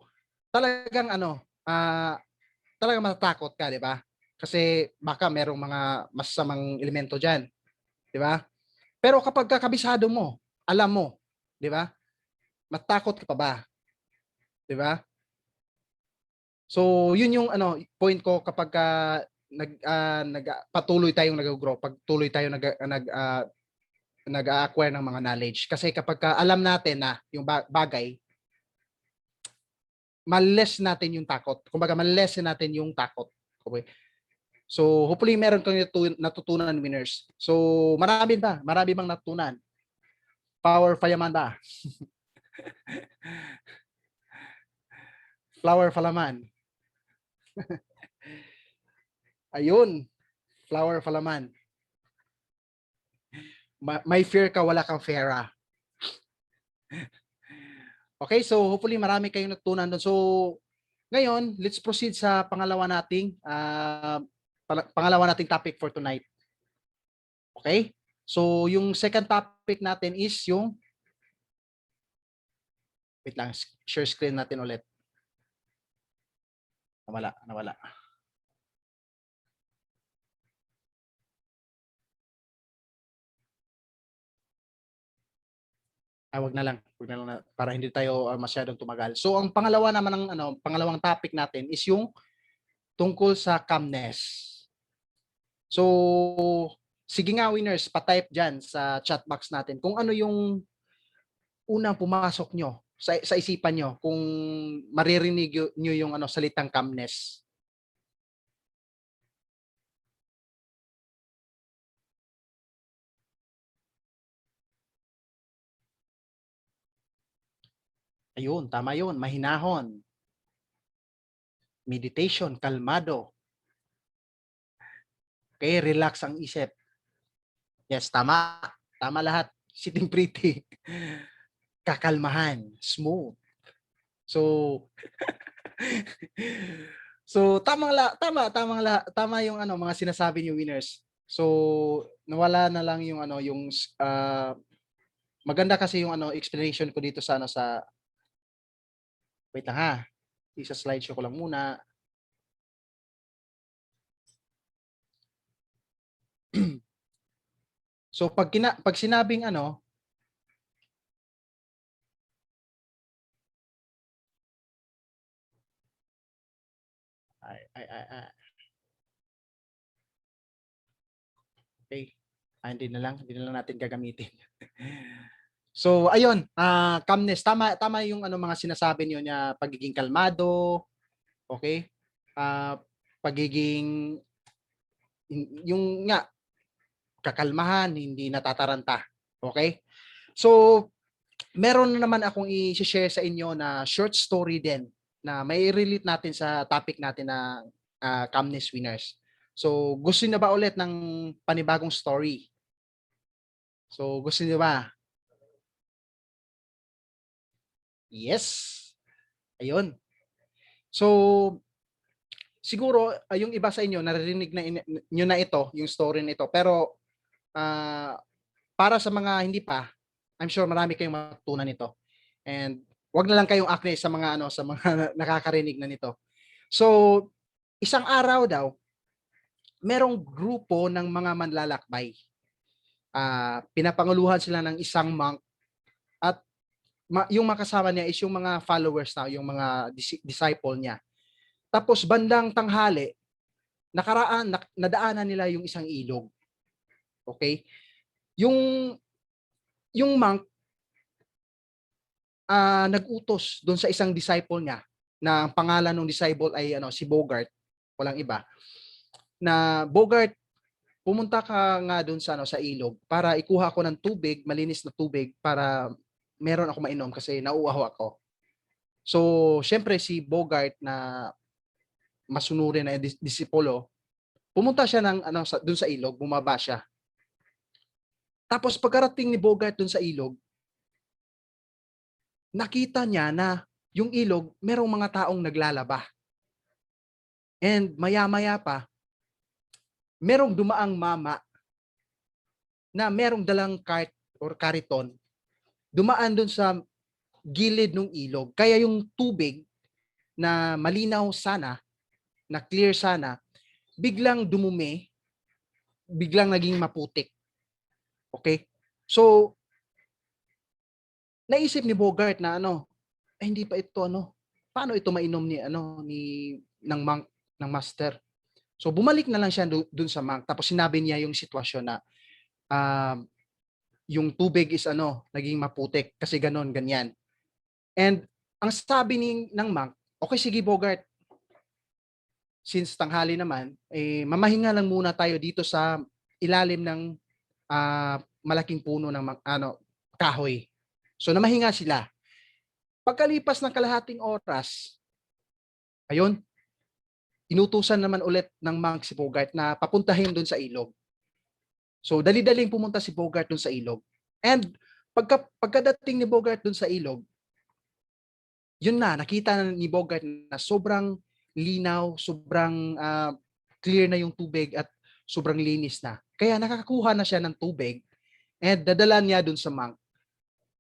talagang talagang matatakot ka, 'di ba? Kasi baka merong mga masasamang elemento diyan, 'di ba? Pero kapag kabisado mo, alam mo, 'di ba? Matakot ka pa ba? 'Di ba? So, yun yung point ko kapag patuloy tayong nag-grow, pag tuloy tayong nag-acquire ng mga knowledge. Kasi kapag alam natin na yung bagay, mal-less natin yung takot. Kumbaga, mal-lessen natin yung takot. Okay? So, hopefully meron kang natutunan, winners. So, marami bang natutunan? Power Fayaman ba? Flower Falaman. Ayun, Flower Falaman. May fear ka, wala kang fera. Okay, so hopefully marami kayong natutunan doon. So, ngayon, let's proceed sa pangalawa nating topic for tonight. Okay? So, yung second topic natin is yung wait lang, share screen natin ulit. Nawala. Wag na lang para hindi tayo masyadong tumagal. So, ang pangalawa naman pangalawang topic natin is yung tungkol sa calmness. So, sige nga winners, pa-type diyan sa chat box natin kung ano yung unang pumasok nyo sa isipan nyo kung maririnig nyo yung salitang calmness. Ayun, tama yun, mahinahon. Meditation, kalmado. Okay, relax ang isip. Yes, tama. Tama lahat. Sitting pretty. Kakalmahan, smooth. So tama yung mga sinasabi niyo winners. So nawala na lang yung maganda kasi yung explanation ko dito sa wait lang ha. Isa slideshow ko lang muna. So pag sinabing okay. Hindi na lang natin gagamitin. So ayun, calmness, tama yung mga sinasabi niyo niya, pagiging kalmado, okay? Pagiging yung nga kakalmahan, hindi natataranta. Okay? So meron na naman akong i-share sa inyo na short story din na may relate natin sa topic natin na calmness winners. So gusto niyo ba ulit ng panibagong story? So gusto niyo ba? Yes. Ayun. So siguro yung iba sa inyo naririnig na nyo na ito, yung story nito. Pero para sa mga hindi pa, I'm sure marami kayong matutunan nito. And wag na lang kayong acne sa mga sa mga nakakarinig na nito. So, isang araw daw, merong grupo ng mga manlalakbay. Pinapanguluhan sila ng isang monk at yung makasama niya is yung mga followers na, yung mga disciple niya. Tapos bandang tanghali, nadaanan nila yung isang ilog. Okay? Yung monk nag-utos doon sa isang disciple niya na ang pangalan ng disciple ay si Bogart, walang iba. Na Bogart, pumunta ka nga doon sa ilog para ikuha ko ng tubig, malinis na tubig para meron ako mainom kasi nauuhaw ako. So, syempre si Bogart na masunurin na disipulo, pumunta siya ng doon sa ilog, bumaba siya. Tapos pagkarating ni Bogart doon sa ilog, nakita niya na yung ilog, merong mga taong naglalaba. And maya-maya pa, merong dumaang mama na merong dalang cart or kariton, dumaan dun sa gilid ng ilog. Kaya yung tubig na malinaw sana, na clear sana, biglang dumumi, biglang naging maputik. Okay? So, naisip ni Bogart na hindi pa ito paano ito mainom ni ng monk, ng master. So bumalik na lang siya dun sa monk, tapos sinabi niya yung sitwasyon na yung tubig is naging maputik kasi ganon ganyan. And ang sabi ng monk, okay sige Bogart, since tanghali naman, mamahinga lang muna tayo dito sa ilalim ng malaking puno ng kahoy. So namahinga sila. Pagkalipas ng kalahating oras, ayun, inutusan naman ulit ng monk si Bogart na papuntahin doon sa ilog. So dali-daling pumunta si Bogart doon sa ilog. And pagkadating ni Bogart doon sa ilog, yun na, nakita ni Bogart na sobrang linaw, sobrang clear na yung tubig at sobrang linis na. Kaya nakakakuha na siya ng tubig and dadala niya dun sa monk.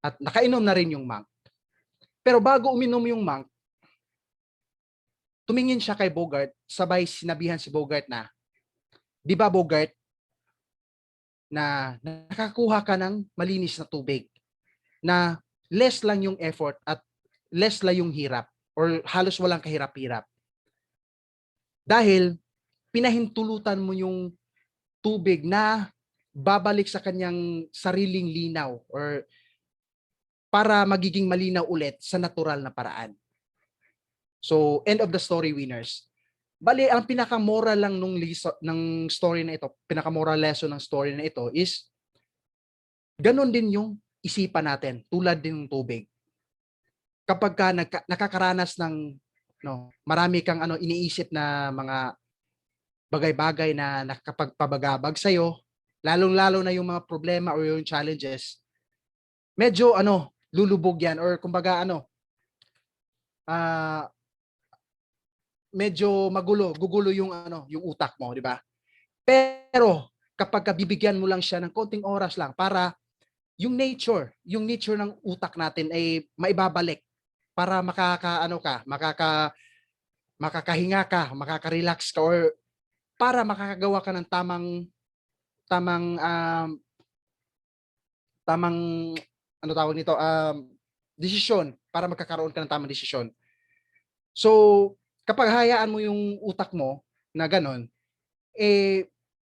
At nakainom na rin yung monk. Pero bago uminom yung monk, tumingin siya kay Bogart, sabay sinabihan si Bogart na, di ba Bogart, na nakakuha ka ng malinis na tubig, na less lang yung effort at less lang yung hirap or halos walang kahirap-hirap. Dahil pinahintulutan mo yung tubig na babalik sa kanyang sariling linaw or para magiging malinaw ulit sa natural na paraan. So, end of the story, winners. Bali, ang pinaka-moral lang ng story na ito, pinaka-moral lesson ng story na ito is ganon din yung isipan natin, tulad din ng tubig. Kapag ka nakakaranas ng marami kang iniisip na mga bagay-bagay na nakakapagpabagabag sa'yo, lalong-lalo na yung mga problema or yung challenges, medyo lulubog yan or kumbaga medyo gugulo yung yung utak mo, di ba? Pero kapag bibigyan mo lang siya ng konting oras lang para yung nature ng utak natin ay maibabalik para makakahinga ka, makaka-relax ka or para makakagawa ka ng tamang tawag nito, desisyon, para magkakaroon ka ng tamang desisyon. So, kapag hayaan mo yung utak mo na ganon,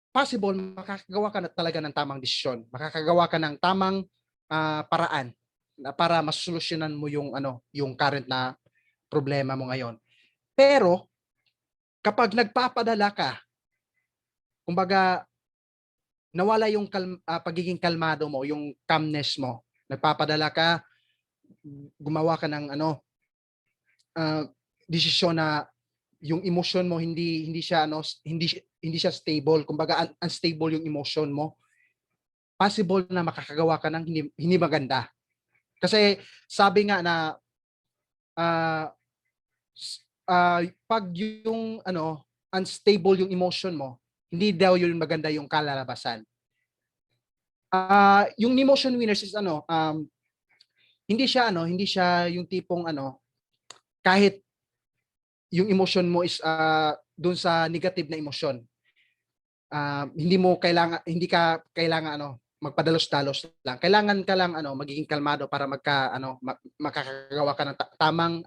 possible makakagawa ka na talaga ng tamang desisyon, makakagawa ka ng tamang paraan na para masolusyonan mo yung current na problema mo ngayon. Pero kapag nagpapadala ka, kumbaga nawala yung pagiging kalmado mo, yung calmness mo, nagpapadala ka, gumawa ka ng desisyon na yung emotion mo hindi siya stable, kumbaga unstable yung emotion mo, possible na makakagawa ka ng hindi maganda. Kasi sabi nga na pag yung unstable yung emotion mo, hindi daw yun maganda yung kalalabasan. Yung emotion winners is hindi siya yung tipong kahit yung emotion mo is doon sa negative na emotion, hindi ka kailangan magpadalos-dalos lang. Kailangan ka lang magiging kalmado para makakagawa ka ng tamang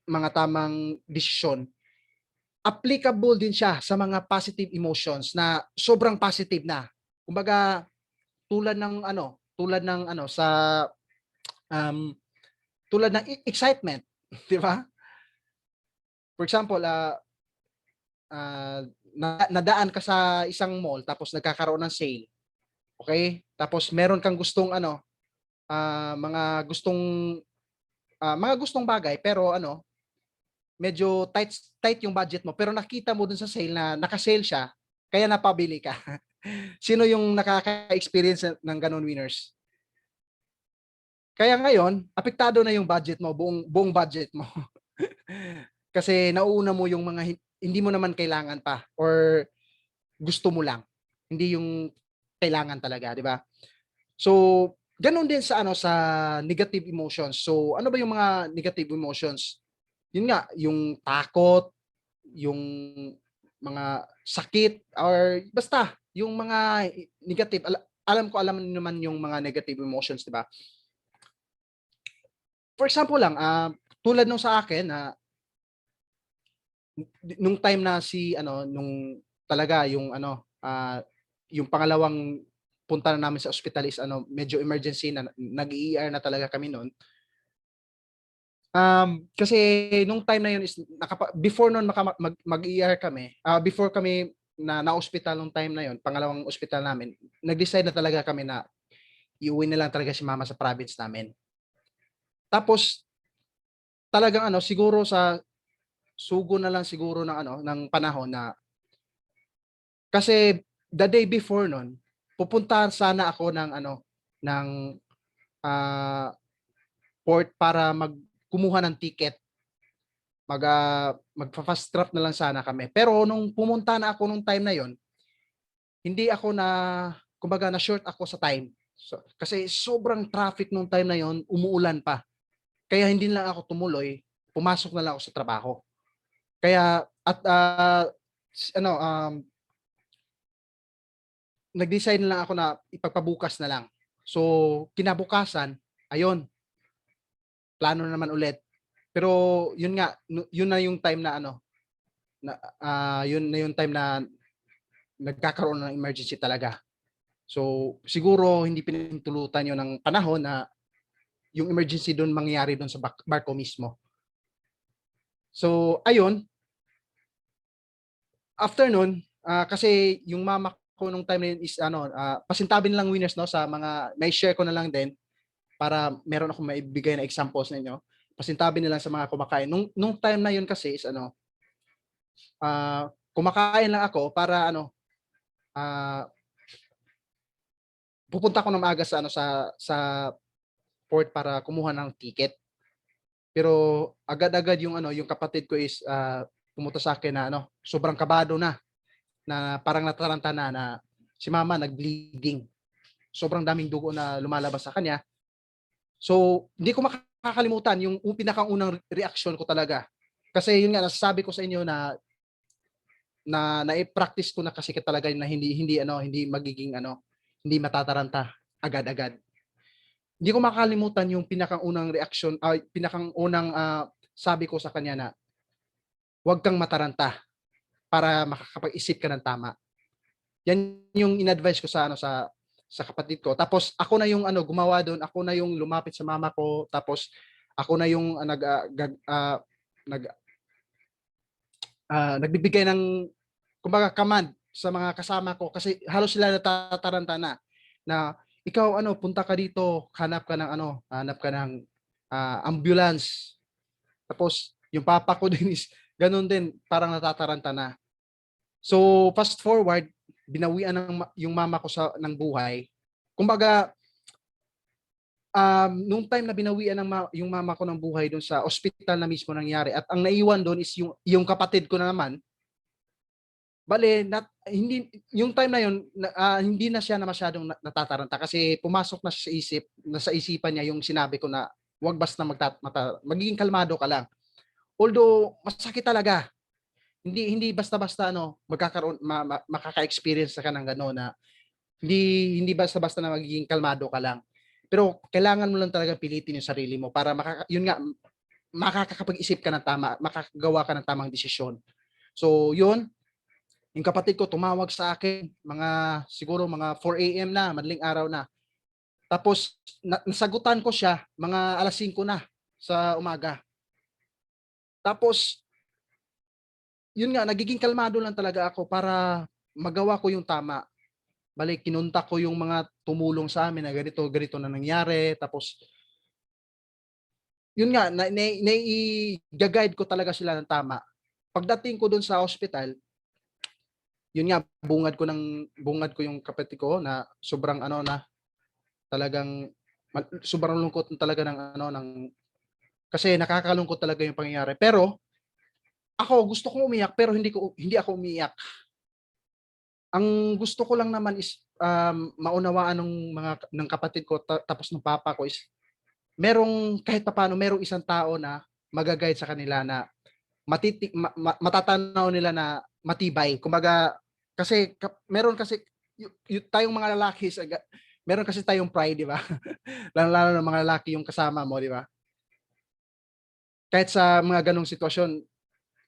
mga tamang desisyon. Applicable din siya sa mga positive emotions na sobrang positive na. Kumbaga tulad ng tulad ng excitement, di ba? For example, nadaan ka sa isang mall tapos nagkakaroon ng sale. Okay? Tapos meron kang gustong mga gustong bagay pero medyo tight yung budget mo pero nakita mo dun sa sale na naka-sale siya kaya napabili ka. Sino yung nakaka-experience ng ganun, winners? Kaya ngayon, apektado na yung budget mo, buong budget mo. Kasi nauuna mo yung mga hindi mo naman kailangan pa or gusto mo lang. Hindi yung kailangan talaga, di ba? So, ganun din sa sa negative emotions. So, ano ba yung mga negative emotions? Yun nga, yung takot, yung mga sakit, or basta, yung mga negative. Alam naman yung mga negative emotions, di ba? For example lang, tulad nung sa akin na nung time na nung talaga yung yung pangalawang punta na namin sa ospital is medyo emergency na nag-ER na talaga kami noon. Kasi nung time na yun is before noon mag-ER kami, before kami na-ospital nung time na yun, pangalawang ospital namin, nag-decide na talaga kami na iuwi na lang talaga si mama sa province namin. Tapos talagang siguro sa sugo na lang siguro ng panahon na kasi the day before nun, pupunta sana ako ng ah, port para kumuha ng ticket. Magfa-fast trap na lang sana kami. Pero nung pumunta na ako nung time na yon, hindi ako kumbaga na short ako sa time. So, kasi sobrang traffic nung time na yon, umuulan pa. Kaya hindi na lang ako tumuloy, pumasok na lang ako sa trabaho. Kaya at ano nag-decide na lang ako na ipagpabukas na lang. So, kinabukasan, ayun, plano na naman ulit. Pero yun nga, yun na yung time na yun na yung time na nagkakaroon ng emergency talaga. So, siguro hindi pinintulutan yun ng panahon na yung emergency doon mangyayari doon sa barko mismo. So, ayun, after nun, kasi yung mama ko nung time na yun is pasintabi lang winners, no, sa mga may share ko na lang din para meron akong maibigay na examples ninyo. Pasintabi nila sa mga kumakain. Nung time na yun kasi is kumakain lang ako para pupunta ako ng maaga sa port para kumuha ng ticket. Pero agad-agad yung kapatid ko is pumunta sa akin na sobrang kabado na parang nataranta na si mama nag-bleeding. Sobrang daming dugo na lumalabas sa kanya. So, hindi ko makakalimutan yung pinakaunang reaction ko talaga. Kasi yun nga, nasasabi ko sa inyo na i-practice ko na kasi talaga na hindi magiging hindi matataranta agad-agad. Hindi ko makakalimutan yung pinakaunang reaction, pinakaunang sabi ko sa kanya na huwag kang mataranta para makakapag-isip ka ng tama. Yan yung in-advise ko sa kapatid ko. Tapos ako na yung gumawa doon, ako na yung lumapit sa mama ko, tapos ako na yung nagbibigay ng kumbaga command sa mga kasama ko kasi halos sila natataranta na ikaw punta ka dito, hanap ka ng ambulance. Tapos yung papa ko din is ganun din, parang natataranta na. So fast forward, binawian yung mama ko ng buhay. Kumbaga nung time na binawian yung mama ko ng buhay doon sa ospital na mismo nangyari at ang naiwan doon is yung kapatid ko na naman. Bale, hindi yung time na yun, hindi na siya na masyadong natataranta kasi pumasok na siya sa isipan niya yung sinabi ko na wag basta magiging kalmado ka lang. Although masakit talaga. Hindi basta-basta magkakaroon makaka-experience ka ng gano'n na hindi basta-basta na magiging kalmado ka lang. Pero kailangan mo lang talaga pilitin yung sarili mo para yun nga makakapag-isip ka ng tama, makakagawa ka ng tamang desisyon. So, yun, yung kapatid ko tumawag sa akin siguro mga 4 AM na, madaling araw na. Tapos nasagutan ko siya mga alas 5 na sa umaga. Tapos yun nga, nagiging kalmado lang talaga ako para magawa ko yung tama. Balik kinunta ko yung mga tumulong sa amin na ganito na nangyari. Tapos yun nga, i-guide ko talaga sila ng tama. Pagdating ko doon sa hospital, yun nga, bungad ko yung kapatid ko na sobrang na talagang sobrang lungkot talaga ng kasi nakakalungkot talaga yung pangyayari. Pero ako gusto kong umiyak pero hindi ako umiyak. Ang gusto ko lang naman is maunawaan ng kapatid ko tapos ng papa ko is kahit papaano merong isang tao na magaguide sa kanila na matatanaw nila na matibay. Kumbaga kasi meron kasi tayong mga lalaki meron kasi tayong pride, di ba? Lalo ng mga lalaki yung kasama mo, di ba? kahit sa mga ganong sitwasyon,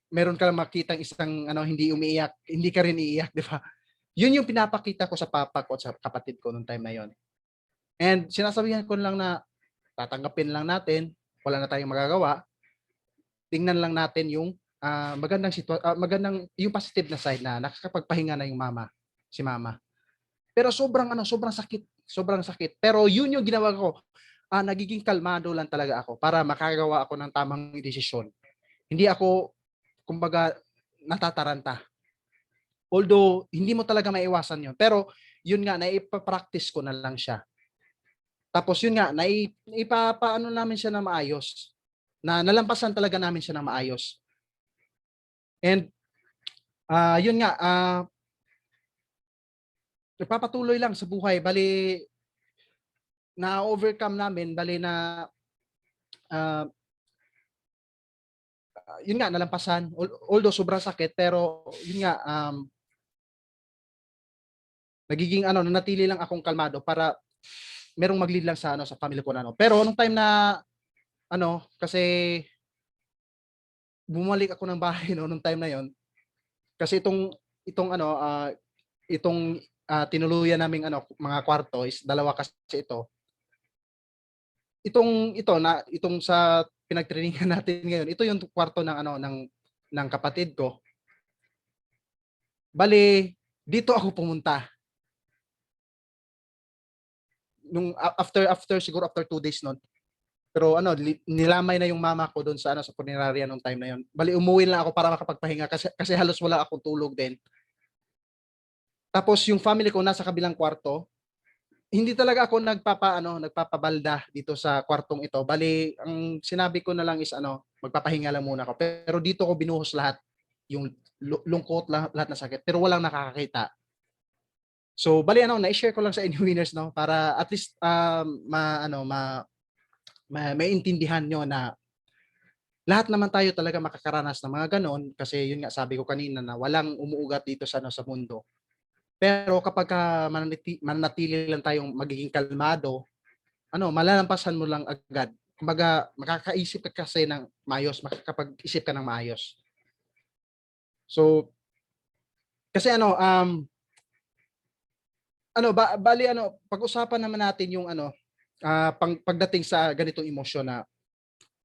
meron ka makitang isang hindi umiiyak, hindi ka rin iiyak, di ba? Yun yung pinapakita ko sa papa ko at sa kapatid ko nung time na yon. And sinasabihan ko lang na tatanggapin lang natin, wala na tayong magagawa. Tingnan lang natin yung magandang yung positive na side na nakakapagpahinga na yung si mama. Pero sobrang sakit, sobrang sakit. Pero yun yung ginawa ko. Nagiging kalmado lang talaga ako para makagawa ako ng tamang desisyon. Hindi ako, kumbaga, natataranta. Although, hindi mo talaga maiwasan yun. Pero, yun nga, naipa-practice ko na lang siya. Tapos, yun nga, ipapaano namin siya na maayos. Na nalampasan talaga namin siya na maayos. And, yun nga, nagpapatuloy lang sa buhay. Bali, na-overcome namin, bali na, uh, yun nga, nalampasan. Although, sobrang sakit, pero, yun nga, nagiging nanatili lang akong kalmado para merong mag-lead lang sa family ko na Pero nung time na kasi bumalik ako ng bahay nung time na yon kasi itong tinuluyan naming mga kwarto is dalawa kasi ito. Itong sa pinagtrainingan natin ngayon, ito yung kwarto ng kapatid ko. Bali, dito ako pumunta. Nung after 2 days noon. Pero nilamay na yung mama ko doon sa punerarya nung time na yon. Bali umuwi lang ako para makapagpahinga kasi halos wala akong tulog din. Tapos yung family ko nasa kabilang kwarto. Hindi talaga ako nagpapabalda dito sa kwartong ito. Bali ang sinabi ko na lang is magpapahinga lang muna ako. Pero dito ko binuhos lahat yung lungkot, lahat na sakit, pero walang nakakakita. So bali na-share ko lang sa inyo winners para at least maintindihan nyo na lahat naman tayo talaga makakaranas ng mga ganon kasi yun nga sabi ko kanina na walang umuugat dito sa mundo. Pero kapag mananatili lang tayong magiging kalmado, malalampasan mo lang agad. Kumbaga makakaisip ka kasi ng maayos, makakapag-isip ka ng maayos. So kasi pag-usapan naman natin yung pagdating sa ganitong emosyon na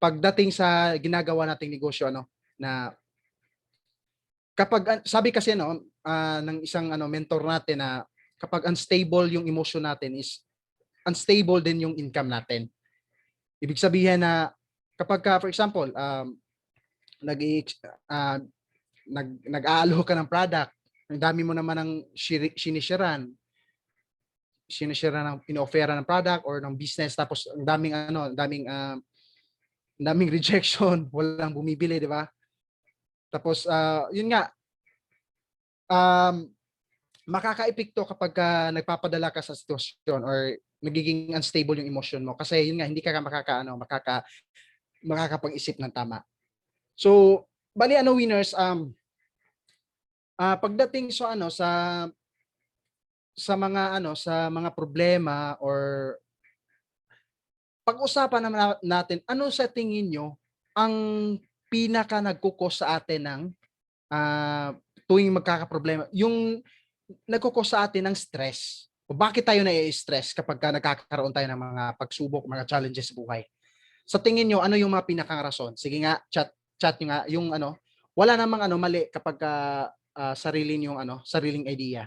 pagdating sa ginagawa nating negosyo na kapag sabi kasi ng isang mentor natin na kapag unstable yung emotion natin is unstable din yung income natin. Ibig sabihin na kapag for example nag-aalo ka ng product, ang dami mo naman ng sinisharan ng inoofera ng product or ng business, tapos ang daming rejection, walang bumibili, di ba? Tapos yun nga, makaka-epekto kapag nagpapadala ka sa sitwasyon or nagiging unstable yung emotion mo kasi yun nga hindi ka makakapag-isip ng tama. So bali winners, pagdating sa mga problema or pag-usapan naman natin, ano sa tingin nyo ang pinaka nagkukos sa atin ng tuwing magkakaproblema? Yung nagkukos sa atin ng stress. O bakit tayo nai-stress kapag nagkakaroon tayo ng mga pagsubok, mga challenges sa buhay? Sa tingin nyo, ano yung mga pinakang rason? Sige nga, chat nyo nga, yung wala namang mali kapag sariling idea.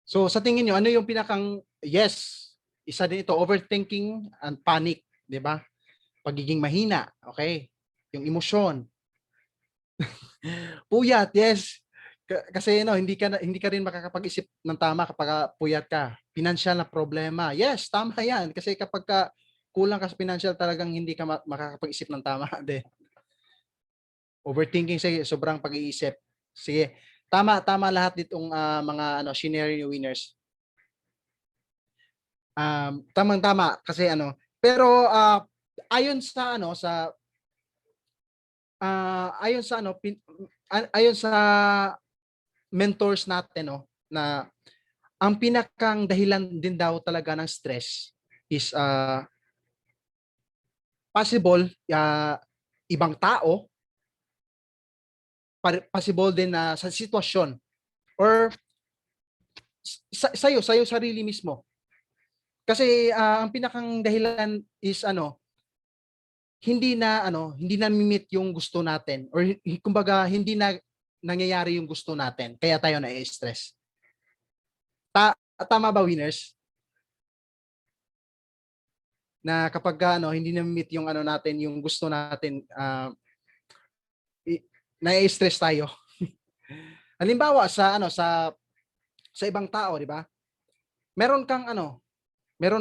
So sa tingin nyo, ano yung pinakang, yes, isa din ito, overthinking and panic, di ba? Pagiging mahina, okay? Yung emosyon. Puyat, yes. Kasi hindi ka rin makakapag-isip ng tama kapag puyat ka. Financial na problema. Yes, tama 'yan kasi kapag kulang ka sa financial talagang hindi ka makakapag-isip ng tama din. Overthinking, sige, sobrang pag-iisip. Sige. Tama lahat ditong mga shinare ni winners. Tamang-tama kasi pero ayon sa ayon sa ano, ayon sa mentors natin, no, na ang pinakang dahilan din daw talaga ng stress is possible ibang tao, possible din na sa sitwasyon or sa'yo sarili mismo. Kasi ang pinakang dahilan is ano, hindi na meet yung gusto natin or kumbaga hindi na nangyayari yung gusto natin kaya tayo na-stress. Tama ba, winners? Na kapag hindi na meet yung ano natin, yung gusto natin, na-stress tayo. Halimbawa sa ibang tao, di ba? Meron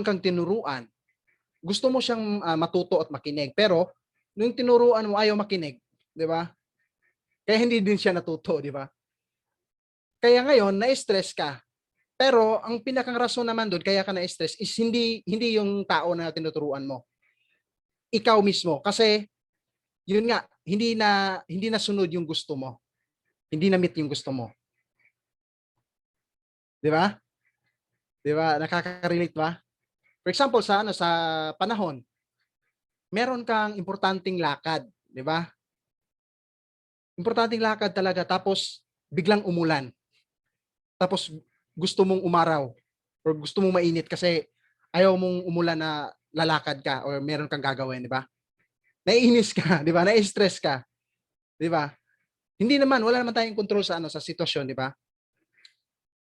kang tinuruan. Gusto mo siyang matuto at makinig, pero nung tinuruan mo ayaw makinig, di ba? Kaya hindi din siya natuto, di ba? Kaya ngayon na-stress ka. Pero ang pinakang rason naman doon kaya ka na-stress is hindi yung tao na tinuturuan mo. Ikaw mismo kasi yun nga hindi na sunod yung gusto mo. Hindi na meet yung gusto mo. 'Di ba? 'Di ba? Nakaka-relate ba? For example sa panahon, meron kang importanteng lakad, 'di ba? Importanteng lakad talaga tapos biglang umulan. Tapos gusto mong umaraw or gusto mong mainit kasi ayaw mong umulan na lalakad ka or meron kang gagawin, 'di ba? Naiinis ka, 'di ba? Na-stress ka, 'di ba? Hindi naman wala naman tayong control sa sitwasyon, 'di ba?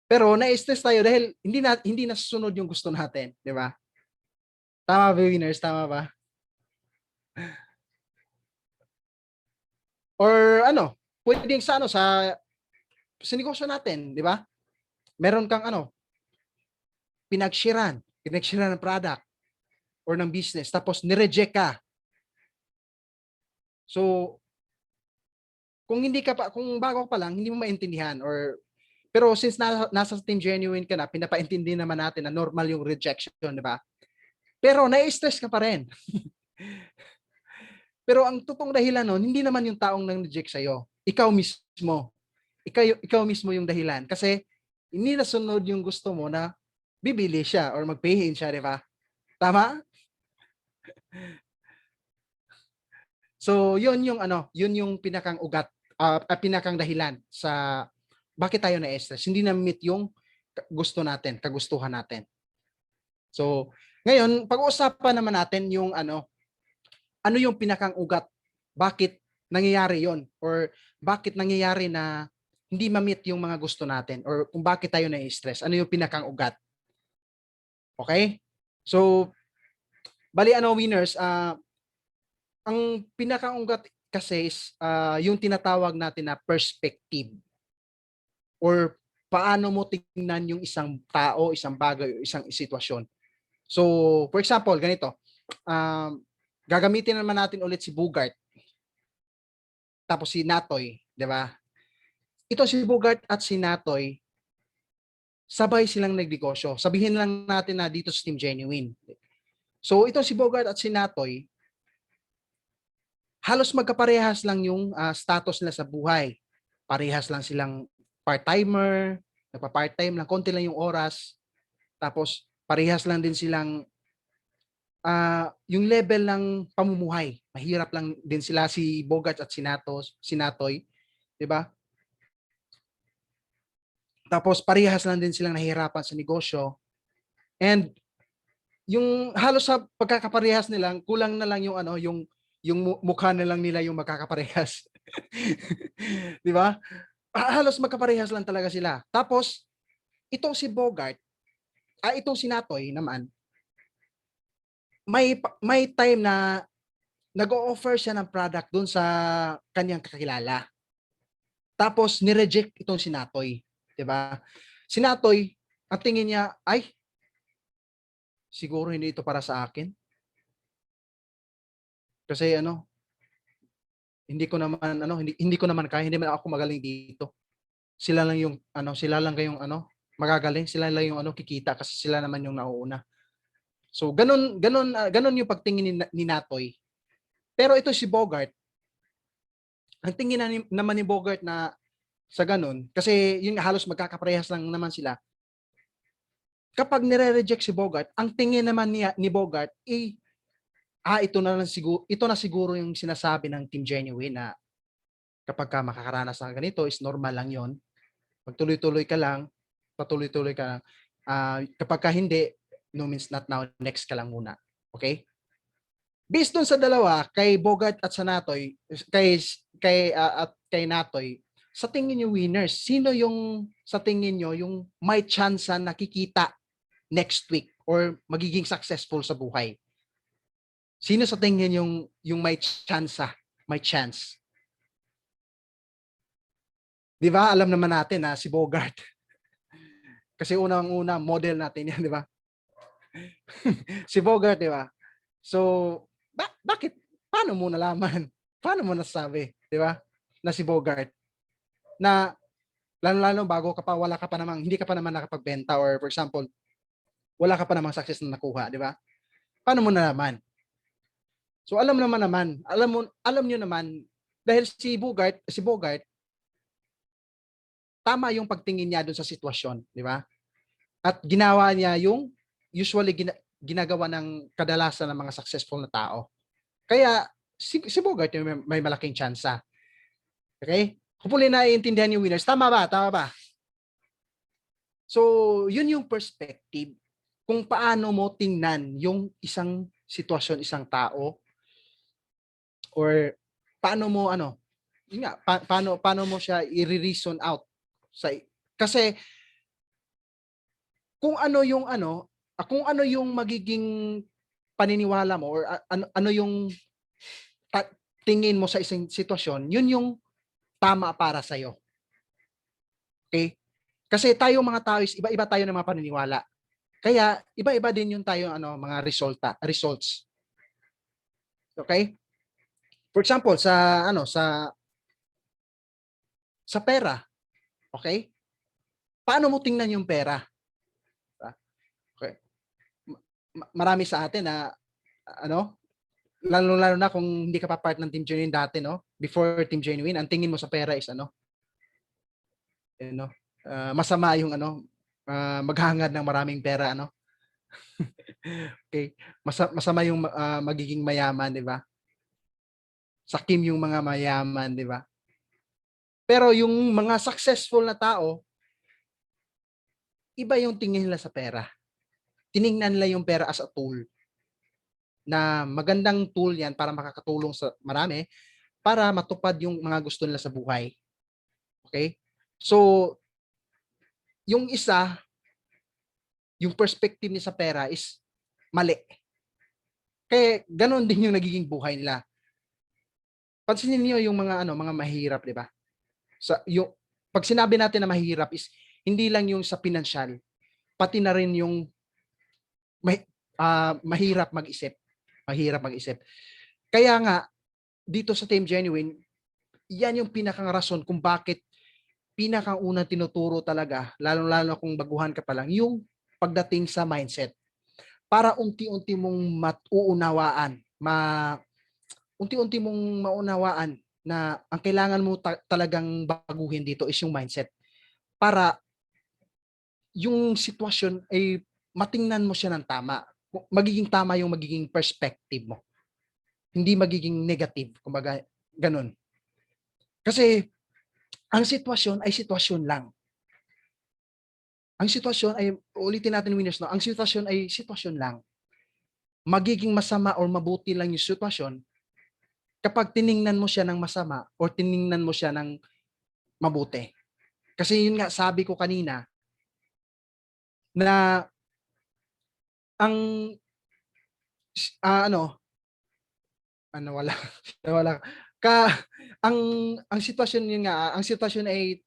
Pero na-stress tayo dahil hindi na susunod yung gusto natin, 'di ba? Tama ba, winners? Tama ba? Or pwedeng sa negosyo natin, 'di ba? Meron kang pinagshiran ng product or ng business tapos ni-reject ka. So, kung bago ka pa lang, hindi mo maintindihan pero since nasa Team Genuine ka na, pinapaintindi naman natin na normal yung rejection, di ba? Pero na-stress ka pa rin. Pero ang totoong dahilan nun, hindi naman yung taong nang-reject sa'yo. Ikaw mismo. Ikaw mismo yung dahilan. Kasi hindi nasunod yung gusto mo na bibili siya or magpahin siya, di ba? Tama? So, yun yung pinakang ugat, pinakang dahilan sa bakit tayo na-stress. Hindi na meet yung gusto natin, kagustuhan natin. So, ngayon, pag-uusapan naman natin yung ano yung pinakang ugat, bakit nangyayari yon or bakit nangyayari na hindi ma-meet yung mga gusto natin or kung bakit tayo na-stress. Ano yung pinakang ugat? Okay? So, bali winners, ang pinakang ugat kasi is yung tinatawag natin na perspective or paano mo tingnan yung isang tao, isang bagay, isang sitwasyon. So, for example, ganito. Gagamitin naman natin ulit si Bugart tapos si Natoy, 'di ba? Ito si Bugart at si Natoy, sabay silang nagnegosyo. Sabihin lang natin na dito sa Team Genuine. So, ito si Bugart at si Natoy, halos magkaparehas lang yung status nila sa buhay. Parehas lang silang part-timer, nagpa-part-time lang, konti lang yung oras. Tapos, parehas lang din silang yung level ng pamumuhay. Mahirap lang din sila si Bogart at si Natoy, 'di ba? Tapos parehas lang din silang nahihirapan sa negosyo. And yung halos sa pagkakaparehas nila, kulang na lang yung mukha na lang nila yung magkakaparehas. 'Di ba? Halos magkaparehas lang talaga sila. Tapos itong si Bogart, itong si Natoy naman, may time na nag-o-offer siya ng product doon sa kanyang kakilala. Tapos ni-reject itong si Natoy, 'di ba? Si Natoy, ang tingin niya, ay siguro hindi ito para sa akin. Kasi hindi ko naman kaya, hindi man ako magaling dito. Sila lang yung kayong magagaling, sila lang yung kikita kasi sila naman yung nauuna. So ganun yung pagtingin ni Natoy. Pero ito si Bogart, Ang tingin naman ni Bogart na sa ganun, kasi yun nga, halos magkakaparehas lang naman sila. Kapag nire-reject si Bogart, ang tingin naman ni Bogart, ito na siguro yung sinasabi ng Team Genuine na kapag ka makakaranas ng ganito is normal lang yon. Pagtuloy-tuloy ka lang, patuloy-tuloy ka lang. Kapag ka hindi, no means not now, next ka lang muna. Okay? Based dun sa dalawa, kay Bogart at sa Natoy, kay Natoy, sa tingin niyo winners, sino yung sa tingin niyo yung may chance na nakikita next week or magiging successful sa buhay? Sino sa tingin yung may chance, may chance? 'Di ba? Alam naman natin na si Bogart. Kasi unang-una model natin 'yan, 'di ba? Si Bogart, 'di ba? So, bakit? Paano mo nalaman? Paano mo nasabi, 'di ba? Na si Bogart na lalo-lalo bago ka pa, wala ka pa namang, hindi ka pa naman nakapagbenta or for example, wala ka pa namang success na nakuha, 'di ba? Paano mo nalaman? So alam niyo naman dahil si Bogart tama yung pagtingin niya doon sa sitwasyon, di ba? At ginawa niya yung usually ginagawa ng kadalasan ng mga successful na tao. Kaya si Bogart yung may malaking tsansa. Okay? Hopefully naiintindihan yung winners. Tama ba? Tama ba? So, yun yung perspective kung paano mo tingnan yung isang sitwasyon, isang tao, or paano mo yun nga, paano mo siya i-reason out kasi kung ano yung magiging paniniwala mo or ano yung tingin mo sa isang sitwasyon, yun yung tama para sa iyo. Okay? Kasi tayo mga tao is iba-iba tayo ng mga paniniwala. Kaya iba-iba din yung tayo mga results. Okay? For example, sa pera, okay? Paano mo tingnan yung pera? Okay. Marami sa atin na lalo na kung hindi ka pa part ng Team Genuine dati, no? Before Team Genuine, ang tingin mo sa pera is masama yung maghangad ng maraming pera, Okay? Masama yung magiging mayaman, 'di ba? Sakim yung mga mayaman, 'di ba? Pero yung mga successful na tao, iba yung tingin nila sa pera. Tiningnan nila yung pera as a tool. Na magandang tool 'yan para makakatulong sa marami para matupad yung mga gusto nila sa buhay. Okay? So, yung isa, yung perspective niya sa pera is mali. Kaya ganoon din yung nagiging buhay nila. Pansinin niyo yung mga mahirap, 'di ba? Pag sinabi natin na mahirap is hindi lang yung sa pinansyal, pati na rin yung mahirap mag-isip. Mahirap mag-isip. Kaya nga, dito sa Team Genuine, yan yung pinakang rason kung bakit pinakang unang tinuturo talaga, lalo-lalo kung baguhan ka pa lang, yung pagdating sa mindset. Para unti-unti mong unti-unti mong maunawaan na ang kailangan mo talagang baguhin dito is yung mindset. Para yung sitwasyon ay matingnan mo siya ng tama. Magiging tama yung magiging perspective mo. Hindi magiging negative, kumbaga ganun. Kasi ang sitwasyon ay sitwasyon lang. Ang sitwasyon ay, ulitin natin winners, no? Ang sitwasyon ay sitwasyon lang. Magiging masama or mabuti lang yung sitwasyon kapag tiningnan mo siya ng masama or tiningnan mo siya ng mabuti. Kasi yun nga, sabi ko kanina, na ang wala wala ang sitwasyon yun nga, ang sitwasyon ay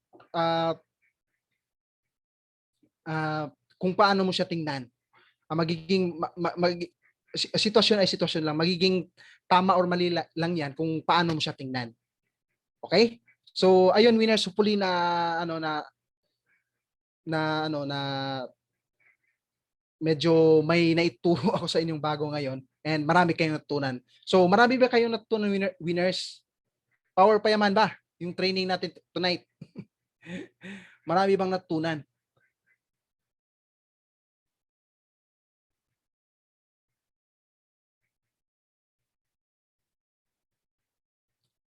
kung paano mo siya tingnan. Magiging sitwasyon ay sitwasyon lang, magiging tama or mali lang yan kung paano mo siya tingnan. Okay? So ayun winners, hopefully na medyo may naituro ako sa inyong bago ngayon and marami kayong natutunan. So marami ba kayong natutunan winners? Power pa yaman ba yung training natin tonight? Marami bang natutunan?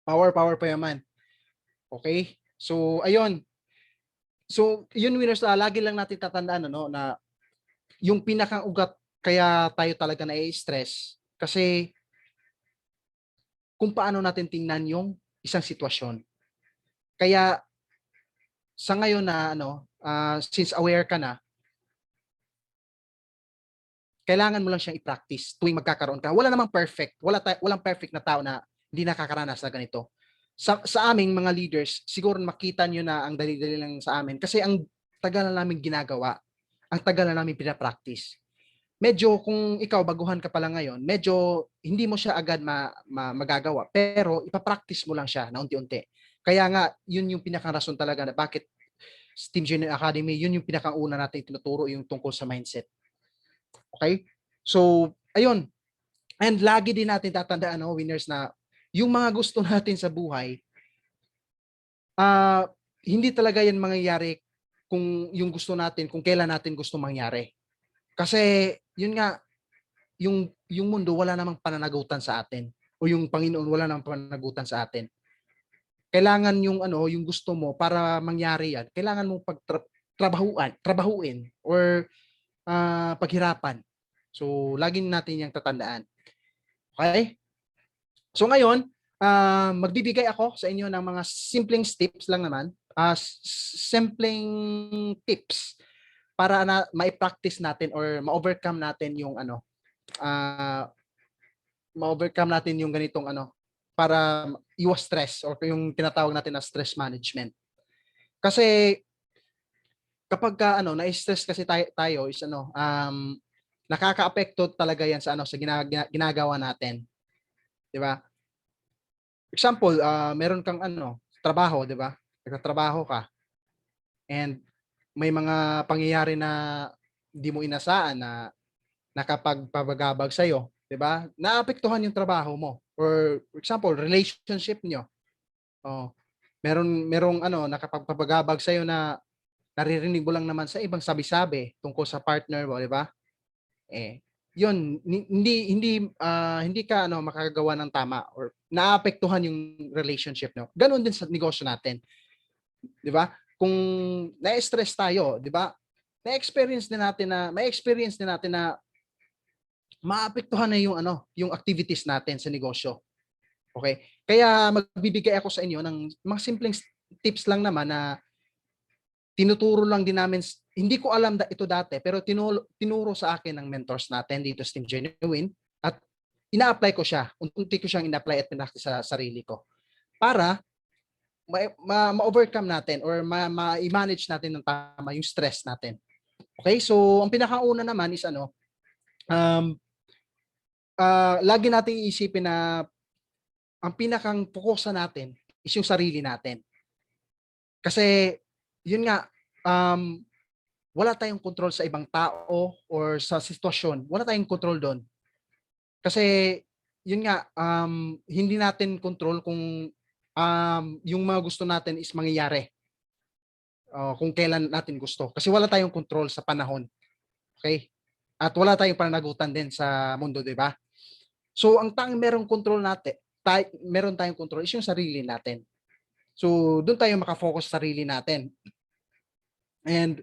Power pa yaman. Okay? So, ayun. So, yun winners, lagi lang natin tatandaan ano, na yung pinakang ugat kaya tayo talaga na-stress kasi kung paano natin tingnan yung isang sitwasyon. Kaya sa ngayon na ano, since aware ka na, kailangan mo lang siyang i-practice tuwing magkakaroon ka. Wala namang perfect. Walang perfect na tao na hindi nakakaranas na ganito. Sa aming mga leaders, siguro makita nyo na ang dali-dali lang sa amin kasi ang tagal na namin ginagawa, ang tagal na namin pinapractice. Medyo kung ikaw baguhan ka pa lang ngayon, medyo hindi mo siya agad magagawa, pero ipapractice mo lang siya na unti-unti. Kaya nga, yun yung pinakarason talaga na bakit Steam Junior Academy, yun yung pinakauna natin tinuturo yung tungkol sa mindset. Okay? So, ayun. And lagi din natin tatandaan, winners, na yung mga gusto natin sa buhay, hindi talaga yan mangyayari kung yung gusto natin, kung kailan natin gusto mangyari. Kasi, yun nga, yung mundo wala namang pananagutan sa atin. O yung Panginoon wala namang pananagutan sa atin. Kailangan yung yung gusto mo para mangyari yan, kailangan mong trabahuin or paghirapan. So, lagi natin yung tatandaan. Okay? So ngayon, magbibigay ako sa inyo ng mga simpleng tips lang naman, simpleng tips para na ma-practice natin or ma-overcome natin yung ma-overcome natin yung ganitong para iwas stress or yung tinatawag natin na stress management. Kasi kapag na-stress kasi tayo is nakakaapekto talaga yan sa sa ginagawa natin, 'di ba? Example, meron kang trabaho, 'di ba? Nagtatrabaho ka and may mga pangyayari na hindi mo inasaan na nakapagpabagabag sa iyo, 'di ba? Naapektuhan yung trabaho mo. Or for example, relationship niyo. Oh, merong nakapagpabagabag sa iyo na naririnig mo lang naman sa ibang sabi-sabi tungkol sa partner mo, 'di ba? Eh, 'yun hindi ka makakagawa ng tama or naapektuhan yung relationship niyo. Ganoon din sa negosyo natin, 'di ba? Kung na-stress tayo, 'di ba? May experience din natin na maapektuhan na yung yung activities natin sa negosyo. Okay? Kaya magbibigay ako sa inyo ng mga simpleng tips lang naman na tinuturo lang din namin, hindi ko alam ito dati, pero tinuro sa akin ng mentors natin dito sa Team Genuine at ina-apply ko siya. Unti ko siyang ina-apply at pinakti sa sarili ko para ma-overcome natin or ma-manage natin ng tama yung stress natin. Okay? So, ang pinakauna naman is lagi nating iisipin na ang pinakang pukusan natin is yung sarili natin. Kasi, yun nga, wala tayong control sa ibang tao or sa sitwasyon. Wala tayong control doon. Kasi, yun nga, hindi natin control kung yung mga gusto natin is mangyayari. Kung kailan natin gusto. Kasi wala tayong control sa panahon. Okay? At wala tayong pananagutan din sa mundo, di ba? So, ang tanging meron tayong control is yung sarili natin. So, doon tayo makafocus sa sarili natin. And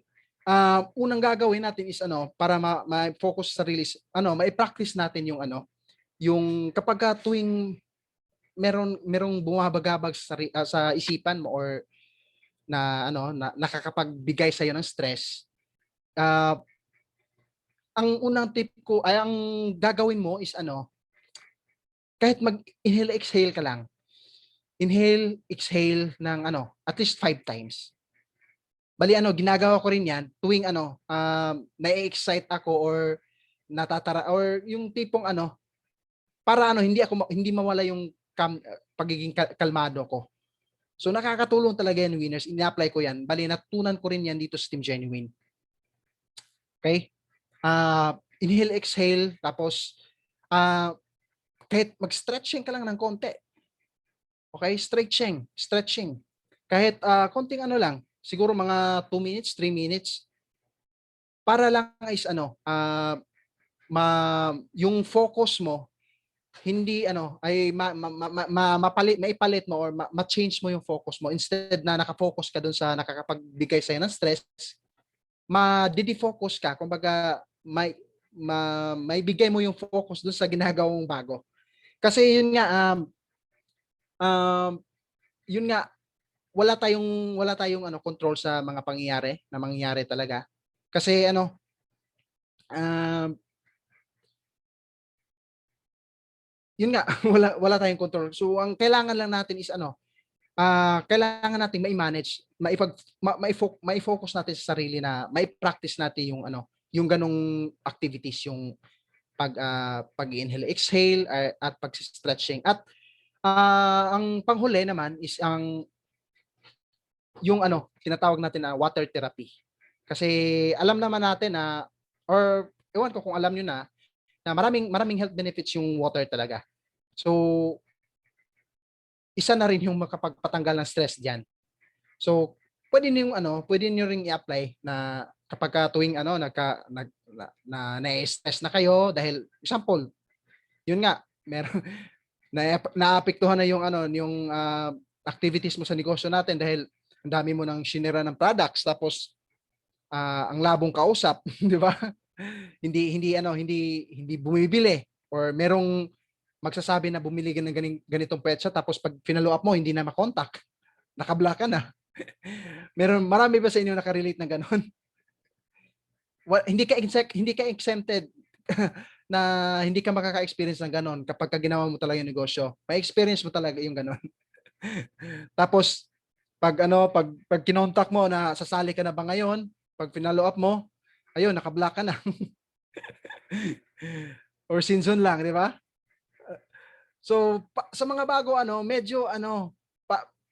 unang gagawin natin is para ma-focus sa sarili, ma-practice natin yung yung kapag tuwing merong bumabagabag sa isipan mo or na na nakakapagbigay sa iyo ng stress, ang unang tip ko ay ang gagawin mo is kahit mag-inhale exhale ka lang. Inhale, exhale ng at least 5 times. Bali ginagawa ko rin 'yan tuwing na-excite ako or natatara or yung tipong para hindi mawala yung pagiging kalmado ko. So nakakatulong talaga yan, winners. Ina-apply ko yan. Bali natutunan ko rin yan dito sa Team Genuine. Okay? Inhale, exhale, tapos kahit mag-stretching ka lang ng konti. Okay? Stretching. Kahit konting ano lang, siguro mga 2 minutes, 3 minutes para lang is ano, yung focus mo hindi ano ay maipalit mo or ma-change mo yung focus mo instead na naka-focus ka dun sa nakakapagbigay sa'yo ng stress, ma-de-defocus ka. Kumbaga may bigay mo yung focus dun sa ginagawang bago. Kasi um, yun nga wala tayong ano control sa mga pangyayari na mangyayari talaga. Kasi ano um, yun nga wala tayong control. So ang kailangan lang natin is ano, kailangan nating mai-manage, mai-focus natin sa sarili na mai-practice natin yung ano, yung ganong activities, yung pag-inhale, exhale at pag-stretching. At ang panghuli naman is yung ano, tinatawag natin na water therapy. Kasi alam naman natin na or ewan ko kung alam niyo na maraming health benefits yung water talaga. So isa na rin yung makapagpatanggal ng stress diyan. So, pwede niyo ring i-apply na kapag tuwing ano na-stress na kayo dahil example, yun nga, meron naapektuhan na yung ano, yung activities mo sa negosyo natin dahil ang dami mo nang shinera ng products tapos ang labong kausap, di ba? Hindi bumibili or merong magsasabi na bumili ka ng ganitong petsa tapos pag finalo up mo hindi na makontak, nakablock ka na. Marami ba sa inyo nakarelate na gano'n? Hindi ka exempted na hindi ka makaka-experience ng gano'n kapag ginawa mo talaga yung negosyo. May experience mo talaga yung gano'n. Tapos pag kinontak mo na sasali ka na ba ngayon, pag finalo up mo, ayun nakablock ka na. Or season lang, di ba? So sa mga bago medyo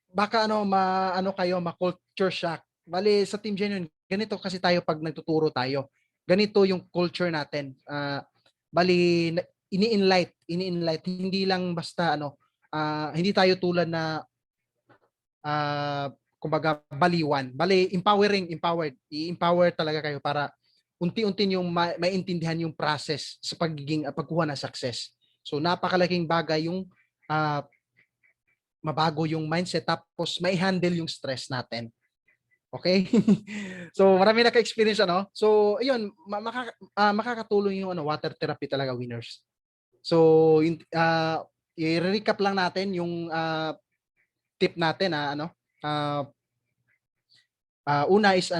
baka maano kayo, ma-culture shock. Bale sa Team Genuine, ganito kasi tayo pag nagtuturo tayo. Ganito yung culture natin. Bali ini-enlight, hindi lang basta hindi tayo tulad na kumbaga baliwan. Bali empowered. I-empower talaga kayo para unti-unti yung maintindihan yung process sa pagkuha ng success. So napakalaking bagay yung mabago yung mindset tapos may handle yung stress natin. Okay? So marami naka-experience So ayun, makakatulong yung water therapy talaga, winners. So i-recap lang natin yung tip natin na una is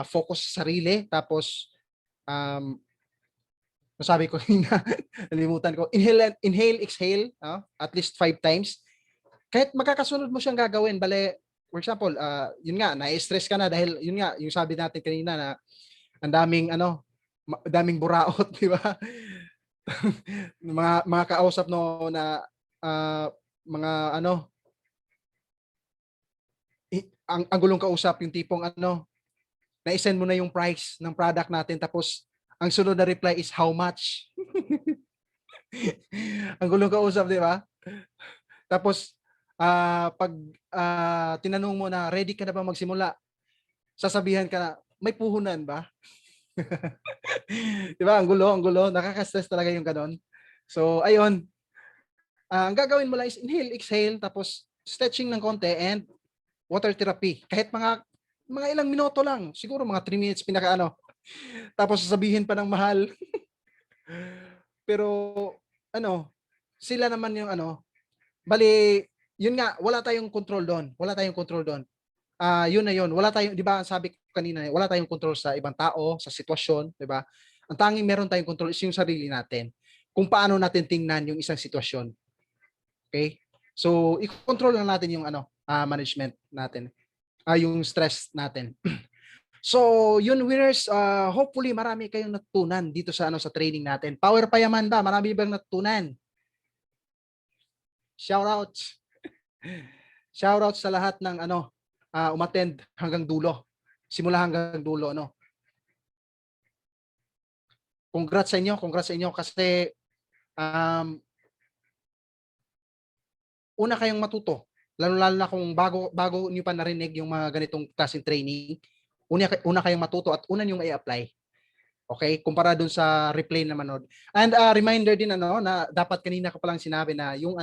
focus sa sarili tapos nasabi ko nalimutan ko, inhale, exhale, at least 5 times. Kahit magkakasunod mo siyang gagawin, bale, for example, yun nga, na-stress ka na dahil yun nga, yung sabi natin kanina na ang daming buraot, di ba? mga kausap no na mga ang gulong kausap, yung tipong na-send mo na yung price ng product natin tapos ang sunod na reply is how much? Ang gulong kausap, di ba? Tapos pag tinanong mo na ready ka na ba magsimula, sasabihan ka na, may puhunan ba? Di ba? Ang gulo, nakaka-stress talaga yung ganon. So ayun, ang gagawin mo lang is inhale, exhale, tapos stretching ng konti and water therapy. Kahit mga ilang minuto lang, siguro mga 3 minutes tapos sasabihin pa ng mahal. Pero sila naman yung bali, yun nga, wala tayong control doon. Yun na yun. Wala tayong, di ba, sabi ko kanina, wala tayong control sa ibang tao, sa sitwasyon, di ba? Ang tanging meron tayong control is yung sarili natin. Kung paano natin tingnan yung isang sitwasyon. Okay? So, i-control lang natin yung management natin. Yung stress natin. So, yun, winners, hopefully marami kayong natutunan dito sa sa training natin. Power Payaman ba? Marami bang natutunan? Shout out. Shout out sa lahat ng umattend hanggang dulo. Simula hanggang dulo, Congrats sa inyo kasi una kayong matuto lalo na kung bago niyo pa narinig yung mga ganitong klaseng training, una kayong matuto at una niyo i-apply. Okay? Kumpara dun sa replay na manood. And reminder din na dapat kanina ko pa lang sinabi na yung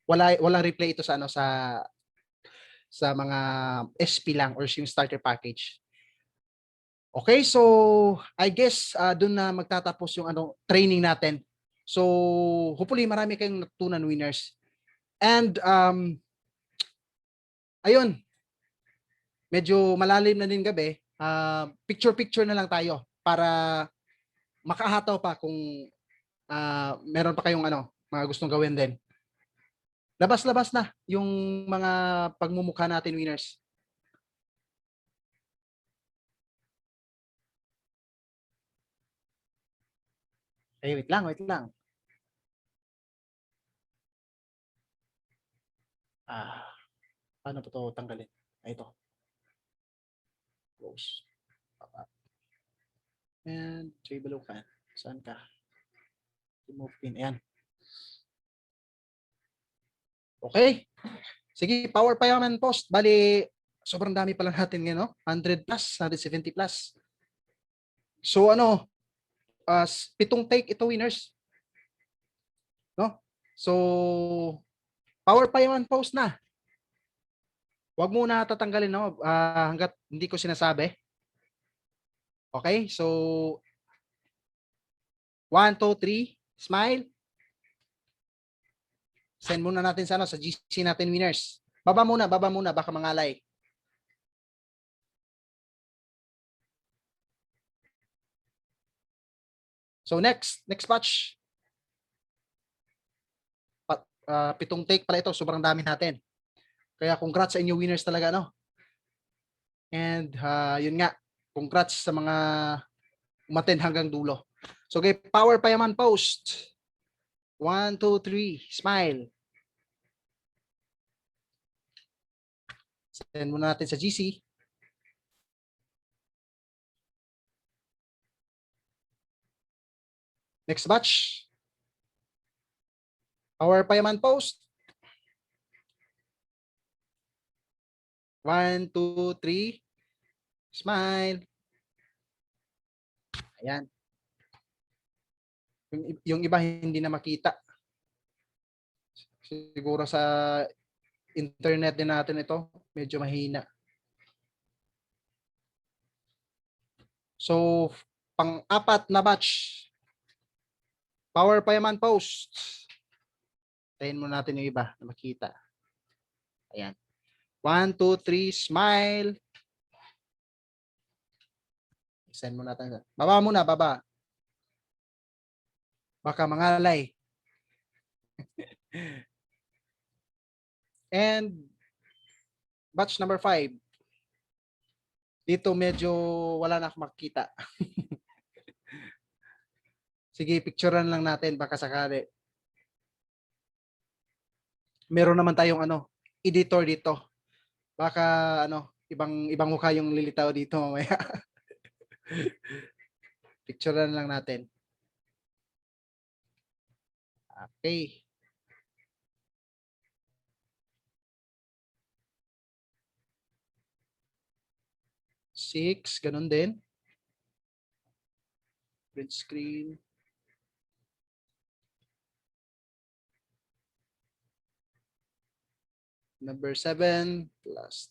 walang replay ito sa sa mga SP lang or yung starter package. Okay, so I guess doon na magtatapos yung training natin. So hopefully marami kayong natutunan, winners. And ayun, medyo malalim na din gabi. Picture na lang tayo para makahataw pa kung meron pa kayong mga gustong gawin din. Labas-labas na yung mga pagmumukha natin, winners. Ay, wait lang. Paano po ito tanggalin? Ito. Close. Pop up. And tray below ka. Saan ka? Remove pin. Ayan. Okay. Sige, power pa yaman post. Bali, sobrang dami pala natin ngayon, no? 100 plus, 170 plus. So 7 take ito, winners. No? So power pa yaman post na. Huwag muna tatanggalin, no? Hanggat hindi ko sinasabi. Okay? So 1, 2, 3, smile. Send muna natin sa GC natin, winners. Baba muna, baka mangalay. So next batch. 7 take pala ito, sobrang dami natin. Kaya congrats sa inyo, winners talaga, no? And yun nga, congrats sa mga umattend hanggang dulo. So okay, power pa yaman post. 1, 2, 3, smile. Send muna natin sa GC. Next batch. Power pa yaman post. 1, 2, 3, smile. Ayan. Yung iba hindi na makita. Siguro sa internet din natin ito, medyo mahina. So, pang-apat na batch. Power pa yaman post. Tayin mo natin yung iba na makita. Ayan. 1, 2, 3, smile. Send mo natin. Baba muna, baba. Baka mangalay. And batch number 5. Dito medyo wala na akong makita. Sige, picturean lang natin baka sakali. Meron naman tayong editor dito. Baka ibang mukha yung lilitaw dito mamaya. Picturean lang natin. Okay. Six, ganun din. Print screen. Number 7 plus.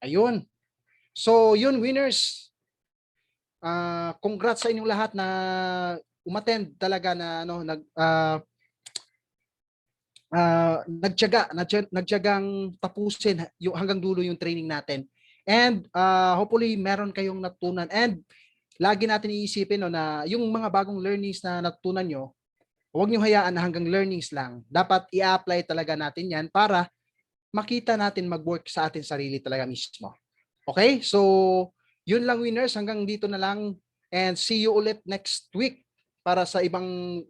Ayun. So, yun, winners. Congrats sa inyong lahat na umattend talaga na nagtiyagang tapusin yung hanggang dulo yung training natin. And hopefully meron kayong natutunan. And lagi natin iisipin na yung mga bagong learnings na natutunan nyo, huwag nyo hayaan na hanggang learnings lang. Dapat i-apply talaga natin yan para makita natin mag-work sa atin sarili talaga mismo. Okay? So, yun lang, winners. Hanggang dito na lang. And see you ulit next week para sa ibang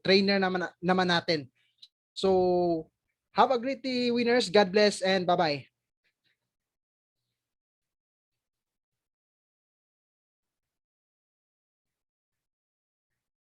trainer naman natin. So, have a great day, winners. God bless and bye-bye.